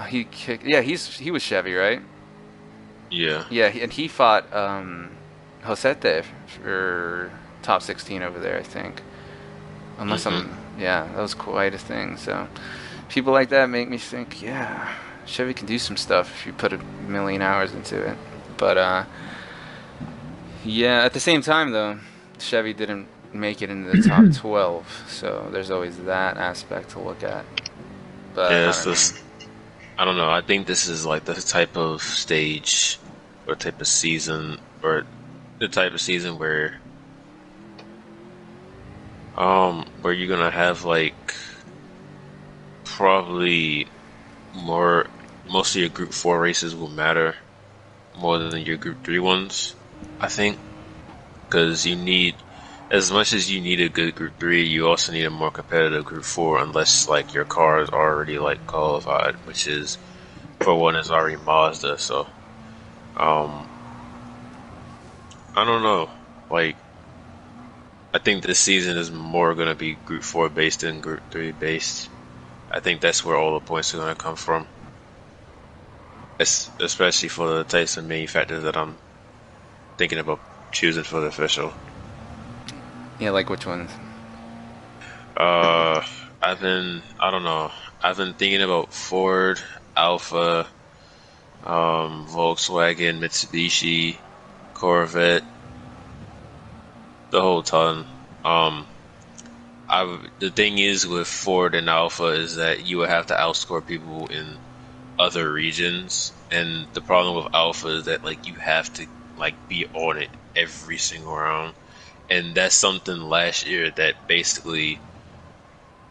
[SPEAKER 3] He was Chevy, right?
[SPEAKER 6] Yeah.
[SPEAKER 3] Yeah, and he fought Josete for top 16 over there, I think. Unless that was quite a thing. So people like that make me think, yeah, Chevy can do some stuff if you put 1 million hours into it. But at the same time though, Chevy didn't make it into the top 12, so there's always that aspect to look at. But
[SPEAKER 6] I don't know. I think this is like the type of stage or type of season, or the type of season where you're gonna have like probably most of your Group 4 races will matter more than your Group 3 ones, I think, because you need, as much as you need a good Group 3, you also need a more competitive Group 4, unless like your car is already like qualified, which is, for one, is already Mazda. So I don't know, like I think this season is more going to be Group 4 based than Group 3 based. I think that's where all the points are going to come from. especially for the types of manufacturers that I'm thinking about choosing for the official.
[SPEAKER 3] Yeah, like which ones?
[SPEAKER 6] I've been thinking about Ford, Alfa, Volkswagen, Mitsubishi, Corvette, the whole ton. The thing is with Ford and Alfa is that you would have to outscore people in other regions, and the problem with Alfa is that like you have to like be on it every single round, and that's something last year that basically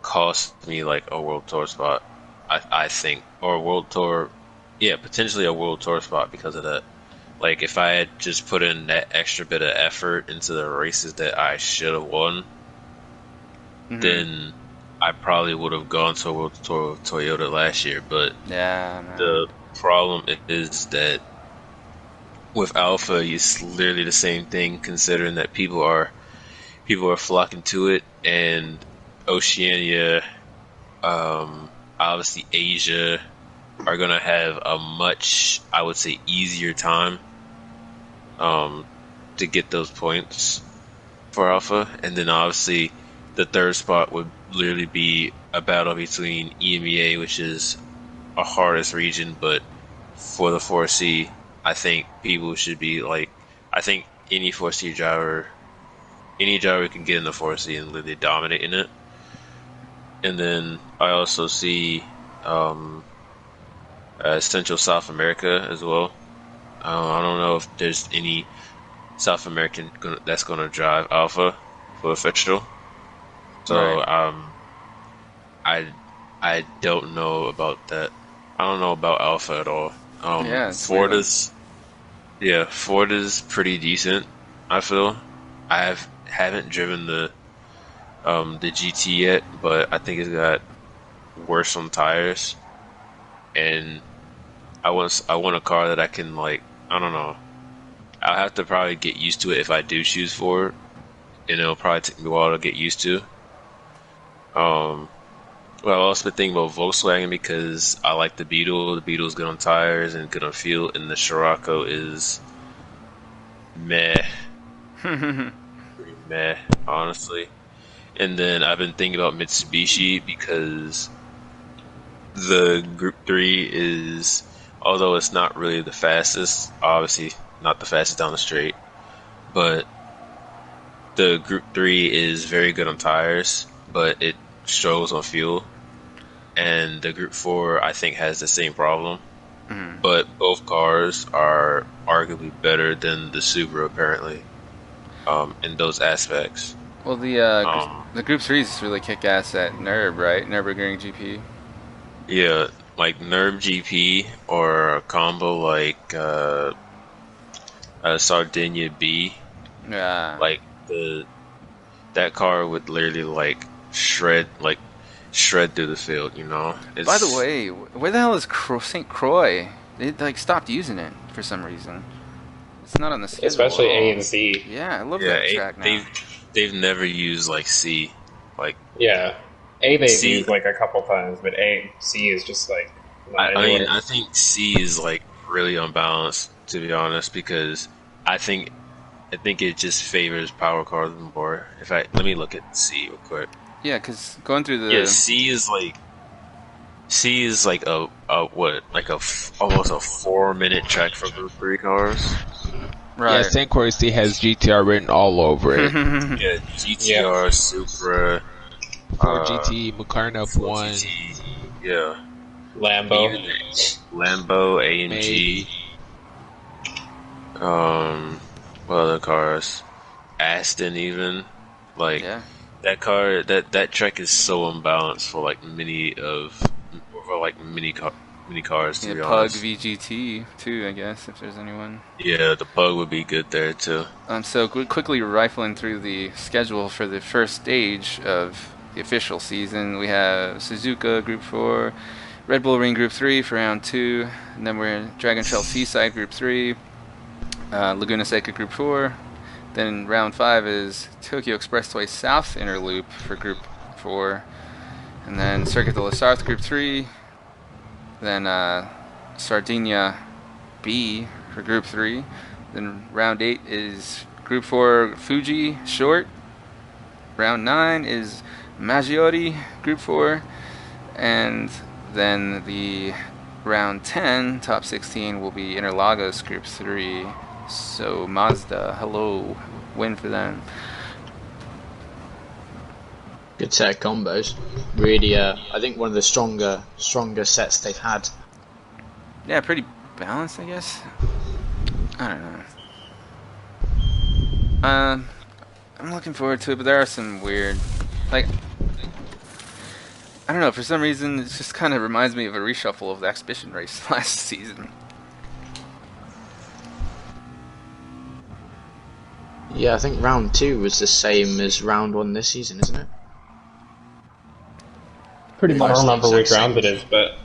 [SPEAKER 6] cost me like a World Tour spot, I think, or a World Tour, yeah, potentially a World Tour spot because of that. Like if I had just put in that extra bit of effort into the races that I should have won, then I probably would have gone to a World Tour with Toyota last year. But
[SPEAKER 3] yeah, man.
[SPEAKER 6] the problem is that with Alpha, it's literally the same thing. Considering that people are flocking to it, and Oceania, obviously Asia, are gonna have a much, I would say, easier time to get those points for Alpha, and then obviously the third spot would literally be a battle between EMEA, which is a hardest region, but for the 4C, I think people should be like, I think any 4C driver, any driver can get in the 4C and literally dominate in it. And then I also see Central South America as well. I don't know if there's any South American that's going to drive Alpha for official. So
[SPEAKER 3] Right.
[SPEAKER 6] I don't know about that. I don't know about Alpha at all.
[SPEAKER 3] Yeah, it's
[SPEAKER 6] Ford
[SPEAKER 3] weird.
[SPEAKER 6] Ford is pretty decent, I feel. Haven't driven the GT yet, but I think it's got worse on tires, and I want a car that I can, like, I don't know. I'll have to probably get used to it if I do choose Ford, and it'll probably take me a while to get used to. Well, I've also been thinking about Volkswagen because I like the Beetle. The Beetle's good on tires and good on fuel, and the Scirocco is meh. Pretty meh, honestly. And then I've been thinking about Mitsubishi because the Group 3 is, although it's not really the fastest, obviously not the fastest down the straight, but the Group 3 is very good on tires, but it struggles on fuel. And the Group 4, I think, has the same problem. But both cars are arguably better than the Subaru, apparently, in those aspects.
[SPEAKER 3] Well, the Group 3 is really kick-ass at NERB, right? Nürburgring GP.
[SPEAKER 6] Yeah, like NERB GP or a combo like Sardinia B.
[SPEAKER 3] Yeah.
[SPEAKER 6] Like that car would literally like shred through the field, you know.
[SPEAKER 3] By the way, where the hell is St. Croix? They like stopped using it for some reason. It's not on the schedule.
[SPEAKER 2] Especially
[SPEAKER 3] at all.
[SPEAKER 2] A and C.
[SPEAKER 3] Yeah, I love that track now.
[SPEAKER 6] They've never used like C, like
[SPEAKER 2] Yeah. A they've
[SPEAKER 6] C-
[SPEAKER 2] used like a couple times, but C is just like not
[SPEAKER 6] I mean,
[SPEAKER 2] anywhere.
[SPEAKER 6] I think C is like really unbalanced, to be honest, because I think it just favors power cars more. In fact, let me look at C real quick.
[SPEAKER 3] Yeah, because going through the...
[SPEAKER 6] Yeah, C is like almost a 4-minute track for Group 3 cars.
[SPEAKER 3] Right.
[SPEAKER 5] Yeah, St. Croix has GTR written all over it.
[SPEAKER 6] Yeah, GTR, Supra,
[SPEAKER 5] Ford GT, McLaren F1,
[SPEAKER 6] GT, yeah,
[SPEAKER 2] Lambo.
[SPEAKER 6] Lambo, AMG.
[SPEAKER 5] Maybe.
[SPEAKER 6] What other cars? Aston, even like.
[SPEAKER 3] Yeah.
[SPEAKER 6] That car, that track is so unbalanced for like many cars, to
[SPEAKER 3] Yeah,
[SPEAKER 6] be
[SPEAKER 3] Pug
[SPEAKER 6] honest.
[SPEAKER 3] VGT too, I guess, if there's anyone.
[SPEAKER 6] Yeah, the Pug would be good there too.
[SPEAKER 3] So quickly rifling through the schedule for the first stage of the official season, we have Suzuka Group 4, Red Bull Ring Group 3 for round 2, and then we're in Dragon Trail Seaside Group 3, Laguna Seca Group 4. Then round 5 is Tokyo Expressway South Inner Loop for Group 4. And then Circuit de la Sarthe Group 3. Then Sardinia B for Group 3. Then round 8 is Group 4 Fuji Short. Round 9 is Maggiore Group 4. And then the round 10, top 16, will be Interlagos Group 3. So Mazda, hello, win for them.
[SPEAKER 4] Good set of combos. Really, I think one of the stronger sets they've had.
[SPEAKER 3] Yeah, pretty balanced, I guess. I don't know. I'm looking forward to it, but there are some weird, like, I don't know, for some reason it just kind of reminds me of a reshuffle of the exhibition race last season.
[SPEAKER 4] Yeah, I think round 2 was the same as round 1 this season, isn't it?
[SPEAKER 7] Pretty
[SPEAKER 2] I
[SPEAKER 7] much.
[SPEAKER 2] don't remember which round it is, but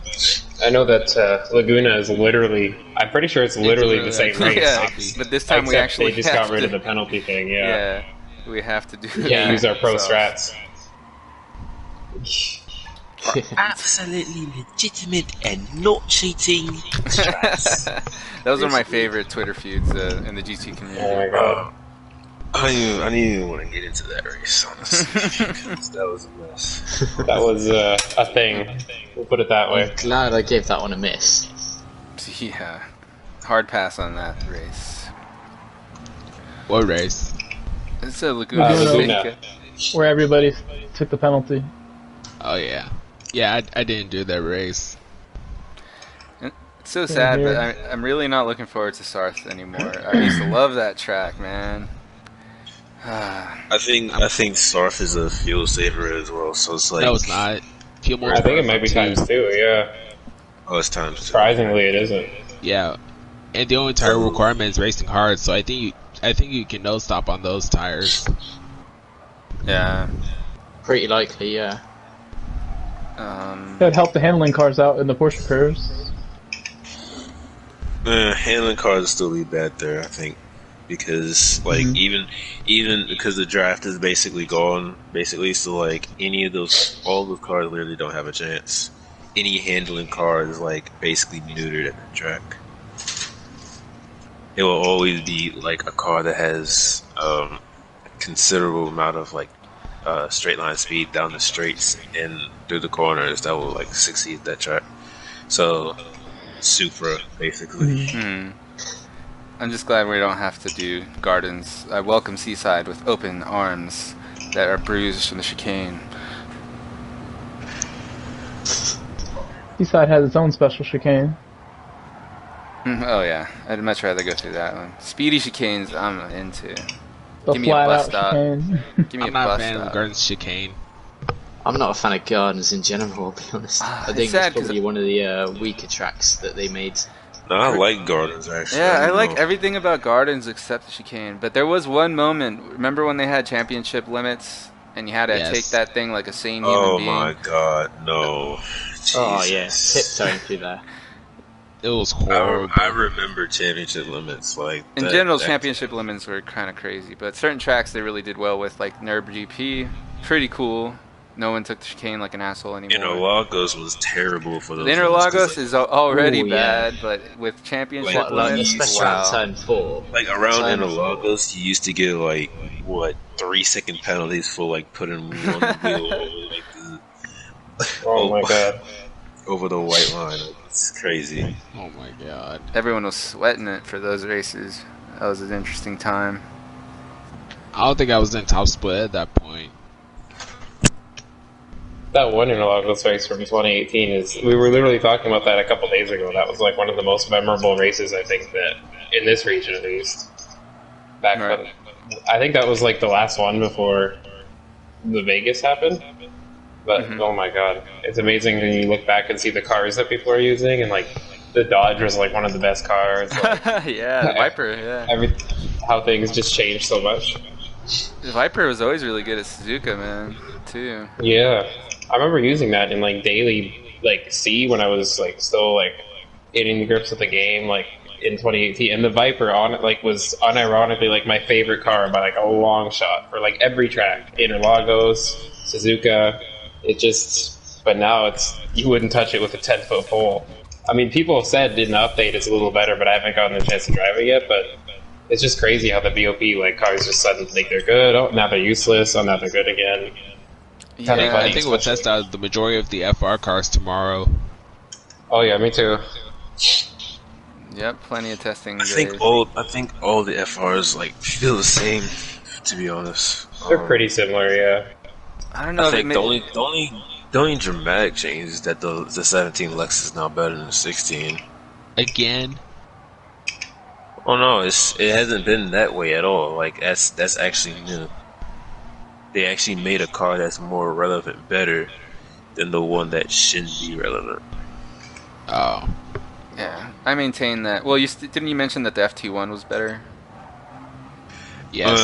[SPEAKER 2] I know that Laguna is literally, I'm pretty sure it's literally the same race.
[SPEAKER 3] Yeah, but this time we
[SPEAKER 2] Except
[SPEAKER 3] actually
[SPEAKER 2] they just
[SPEAKER 3] have
[SPEAKER 2] got rid
[SPEAKER 3] to,
[SPEAKER 2] of the penalty thing,
[SPEAKER 3] yeah, we have to do
[SPEAKER 2] use our pro strats.
[SPEAKER 6] Absolutely legitimate and not cheating strats.
[SPEAKER 3] Those are my favorite Twitter feuds in the GT community.
[SPEAKER 2] Oh my god.
[SPEAKER 6] I didn't even want to get into that race, honestly. 'Cause that was a mess.
[SPEAKER 2] That was a thing. We'll put it that way.
[SPEAKER 4] I'm glad I gave that one a miss.
[SPEAKER 3] Yeah, hard pass on that race.
[SPEAKER 5] What race?
[SPEAKER 3] It's a Laguna.
[SPEAKER 2] Laguna.
[SPEAKER 7] Where everybody took the penalty.
[SPEAKER 5] Oh yeah, yeah. I didn't do that race.
[SPEAKER 3] It's so sad,
[SPEAKER 7] here.
[SPEAKER 3] but I'm really not looking forward to Sarth anymore. I used to love that track, man.
[SPEAKER 6] I think Sarf is a fuel saver as well, so it's like
[SPEAKER 5] No, it's not. Fuel more
[SPEAKER 2] I think it might be times 2, yeah.
[SPEAKER 6] Oh, it's times 2.
[SPEAKER 2] Surprisingly, it isn't.
[SPEAKER 5] Yeah, and the only tire requirement is racing hard, so I think you can no stop on those tires.
[SPEAKER 3] Yeah.
[SPEAKER 4] Pretty likely, yeah.
[SPEAKER 7] That helped the handling cars out in the Porsche curves.
[SPEAKER 6] Handling cars still be bad there, I think, because like even because the draft is basically gone, basically, so like all those cars literally don't have a chance. Any handling car is like basically neutered at the track. It will always be like a car that has a considerable amount of like straight line speed down the straights and through the corners that will like succeed that track. So Supra, basically.
[SPEAKER 3] I'm just glad we don't have to do Gardens. I welcome Seaside with open arms that are bruised from the chicane.
[SPEAKER 7] Seaside has its own special chicane.
[SPEAKER 3] Oh yeah, I'd much rather go through that one. Speedy chicanes, I'm into.
[SPEAKER 7] The
[SPEAKER 3] Give me a
[SPEAKER 7] flat
[SPEAKER 3] bus
[SPEAKER 7] out
[SPEAKER 3] stop.
[SPEAKER 7] chicane.
[SPEAKER 3] Give me
[SPEAKER 5] I'm
[SPEAKER 3] a
[SPEAKER 5] not a
[SPEAKER 3] bus
[SPEAKER 5] fan of
[SPEAKER 3] stop.
[SPEAKER 5] Gardens chicane.
[SPEAKER 4] I'm not a fan of Gardens in general, I'll be honest. I
[SPEAKER 3] it's
[SPEAKER 4] think
[SPEAKER 3] sad
[SPEAKER 4] it's
[SPEAKER 3] 'cause
[SPEAKER 4] probably one of the weaker tracks that they made.
[SPEAKER 6] No, I like Gardens actually.
[SPEAKER 3] Yeah, I
[SPEAKER 6] don't
[SPEAKER 3] like
[SPEAKER 6] know.
[SPEAKER 3] everything about Gardens except the chicane. But there was one moment. Remember when they had championship limits and you had to
[SPEAKER 5] Yes.
[SPEAKER 3] take that thing like a sane human
[SPEAKER 6] Oh
[SPEAKER 3] being?
[SPEAKER 6] my god, no.
[SPEAKER 4] Oh
[SPEAKER 6] Jesus.
[SPEAKER 4] yeah, tiptoeing through there.
[SPEAKER 5] It was horrible.
[SPEAKER 6] I remember championship limits like
[SPEAKER 3] In
[SPEAKER 6] that-
[SPEAKER 3] general,
[SPEAKER 6] that-
[SPEAKER 3] championship limits were kind of crazy, but certain tracks they really did well with, like NERB GP, pretty cool. No one took the chicane like an asshole anymore.
[SPEAKER 6] Interlagos was terrible for those.
[SPEAKER 3] The
[SPEAKER 6] limits, 'cause,
[SPEAKER 3] Interlagos is already
[SPEAKER 4] Ooh, yeah.
[SPEAKER 3] bad, but with championship
[SPEAKER 6] Like,
[SPEAKER 3] limits,
[SPEAKER 4] especially
[SPEAKER 3] wow.
[SPEAKER 4] on turn 4.
[SPEAKER 6] like around
[SPEAKER 4] Turn
[SPEAKER 6] Interlagos, you used to get like 3-second penalties for like putting one wheel over like
[SPEAKER 2] Oh my god.
[SPEAKER 6] over the white line. It's crazy.
[SPEAKER 5] Oh my god.
[SPEAKER 3] Everyone was sweating it for those races. That was an interesting time.
[SPEAKER 5] I don't think I was in top split at that point.
[SPEAKER 2] That one Interlagos race from 2018 is. We were literally talking about that a couple days ago. That was like one of the most memorable races, I think, that in this region at least. Back
[SPEAKER 3] Right.
[SPEAKER 2] when, I think that was like the last one before the Vegas happened. But oh my god, it's amazing when you look back and see the cars that people are using, and like the Dodge was like one of the best cars. Like,
[SPEAKER 3] Yeah, the Viper, yeah.
[SPEAKER 2] how things just changed so much.
[SPEAKER 3] The Viper was always really good at Suzuka, man, too.
[SPEAKER 2] Yeah, I remember using that in like daily like C when I was like still like getting the grips with the game like in 2018, and the Viper on it like was unironically like my favorite car by like a long shot for like every track. Interlagos, Suzuka, it just. But now it's you wouldn't touch it with a 10-foot pole. I mean, people have said in the update it's a little better, but I haven't gotten the chance to drive it yet. But it's just crazy how the BOP like cars just suddenly think they're good. Oh, now they're useless. Oh, now they're good again.
[SPEAKER 3] Yeah,
[SPEAKER 5] I think we'll test out the majority of the FR cars tomorrow.
[SPEAKER 2] Oh yeah, me too.
[SPEAKER 3] Yep, plenty of testing.
[SPEAKER 6] I think all the FRs like feel the same, to be honest.
[SPEAKER 2] They're pretty similar, yeah.
[SPEAKER 3] I don't know.
[SPEAKER 6] I think the only dramatic change is that the 17 Lex is now better than the 16.
[SPEAKER 5] Again?
[SPEAKER 6] Oh no, it hasn't been that way at all. Like that's actually new. They actually made a car that's more relevant better than the one that shouldn't be relevant.
[SPEAKER 5] Oh.
[SPEAKER 3] Yeah, I maintain that. Well, didn't you mention that the FT1 was better?
[SPEAKER 5] Yes.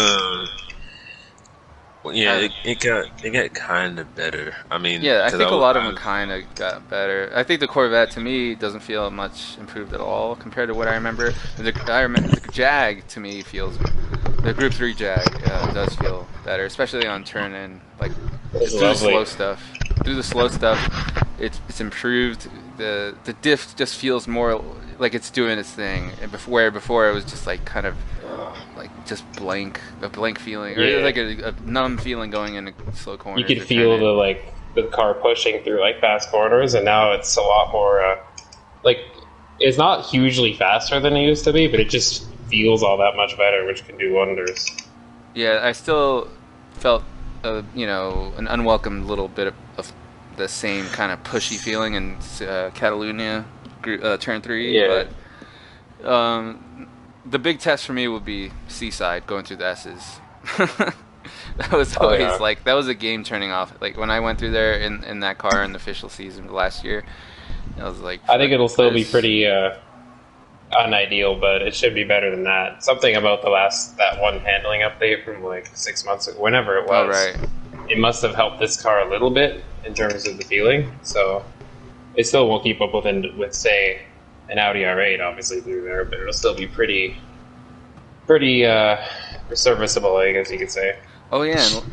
[SPEAKER 6] Well, yeah, it got kind of better. I mean,
[SPEAKER 3] Yeah, I think a lot of them kind of got better. I think the Corvette, to me, doesn't feel much improved at all compared to what I remember. I remember the Jag, to me, feels... The Group 3 Jag does feel better, especially on turn-in. Like, through the slow stuff. Through the slow stuff, it's improved. The diff just feels more like it's doing its thing. And before it was just like kind of like just a blank feeling, or like a numb feeling going into slow corners.
[SPEAKER 2] You could feel the car pushing through like fast corners, and now it's a lot more like it's not hugely faster than it used to be, but it just feels all that much better, which can do wonders.
[SPEAKER 3] Yeah, I still felt an unwelcome little bit of the same kind of pushy feeling in Catalunya turn 3.
[SPEAKER 2] Yeah.
[SPEAKER 3] But the big test for me would be Seaside going through the S's. That was always that was a game turning off. Like when I went through there in that car in the official season last year, I was like,
[SPEAKER 2] I think it'll still be pretty unideal, but it should be better than that. Something about that one handling update from like 6 months ago, whenever it was.
[SPEAKER 3] Oh, right.
[SPEAKER 2] It must have helped this car a little bit in terms of the feeling. So it still won't keep up with say an Audi R8 obviously through there, but it'll still be pretty serviceable, I guess you could say.
[SPEAKER 3] Oh yeah, and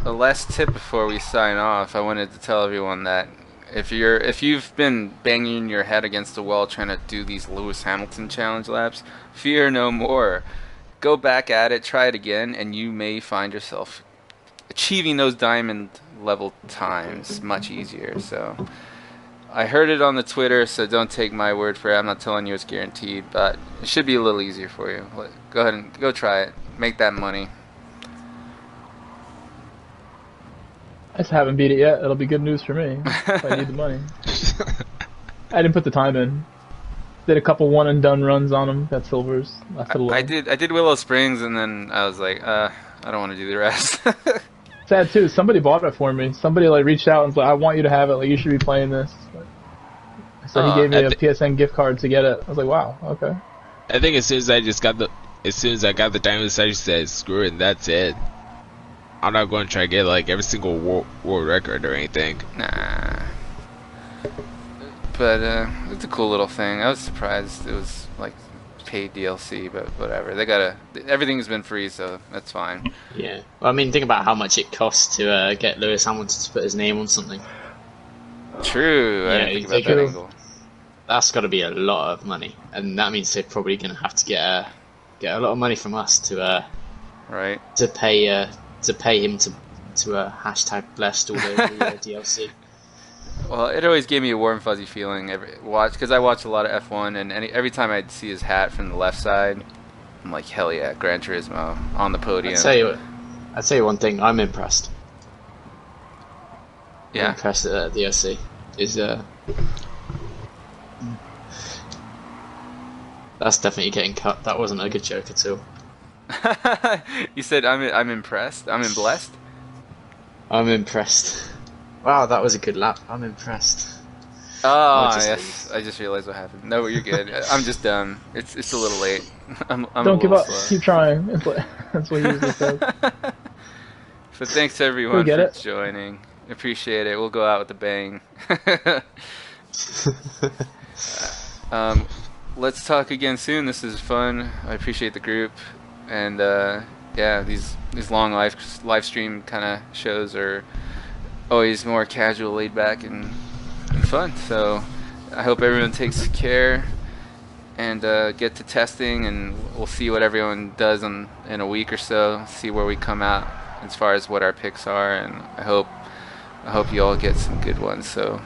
[SPEAKER 3] a last tip before we sign off, I wanted to tell everyone that if you've been banging your head against the wall trying to do these Lewis Hamilton challenge laps, fear no more. Go back at it, try it again, and you may find yourself achieving those diamond level times much easier. So I heard it on the Twitter, so don't take my word for it. I'm not telling you it's guaranteed, but it should be a little easier for you. Go ahead and go try it. Make that money.
[SPEAKER 7] I just haven't beat it yet. It'll be good news for me if I need the money. I didn't put the time in. Did a couple one and done runs on them. Got silvers.
[SPEAKER 3] I did Willow Springs, and then I was like, I don't want to do the rest.
[SPEAKER 7] Sad too. Somebody bought it for me. Somebody reached out and was like, I want you to have it. Like you should be playing this. So he gave me a PSN gift card to get it. I was like, wow, okay.
[SPEAKER 5] I think as soon as I got the diamonds, I just said screw it, and that's it. I'm not going to try to get every single world record or anything.
[SPEAKER 3] Nah. But it's a cool little thing. I was surprised it was paid DLC, but whatever. Everything's been free, so that's fine.
[SPEAKER 4] Yeah. Well, I mean, think about how much it costs to get Lewis Hamilton to put his name on something.
[SPEAKER 3] True. I didn't think about that angle.
[SPEAKER 4] That's got to be a lot of money, and that means they're probably going to have to get a lot of money from us to pay him to hashtag blessed all over the DLC.
[SPEAKER 3] Well, it always gave me a warm fuzzy feeling because I watch a lot of F1, and every time I'd see his hat from the left side, I'm like, hell yeah, Gran Turismo on the podium.
[SPEAKER 4] I'd say one thing, I'm impressed.
[SPEAKER 3] Yeah.
[SPEAKER 4] I'm impressed at the DLC. That's definitely getting cut. That wasn't a good joke at all.
[SPEAKER 3] You said I'm impressed. I'm blessed.
[SPEAKER 4] I'm impressed. Wow, that was a good lap. I'm impressed.
[SPEAKER 3] Oh yes, I just realized what happened. No, you're good. I'm just done. It's a little late. I'm
[SPEAKER 7] Don't give up. Slow. Keep trying. That's what he usually says.
[SPEAKER 3] So thanks to everyone for joining. Appreciate it. We'll go out with a bang. Let's talk again soon. This is fun. I appreciate the group, and these long live stream kind of shows are always more casual, laid back, and fun. So I hope everyone takes care and get to testing, and we'll see what everyone does in a week or so. See where we come out as far as what our picks are, and I hope you all get some good ones. So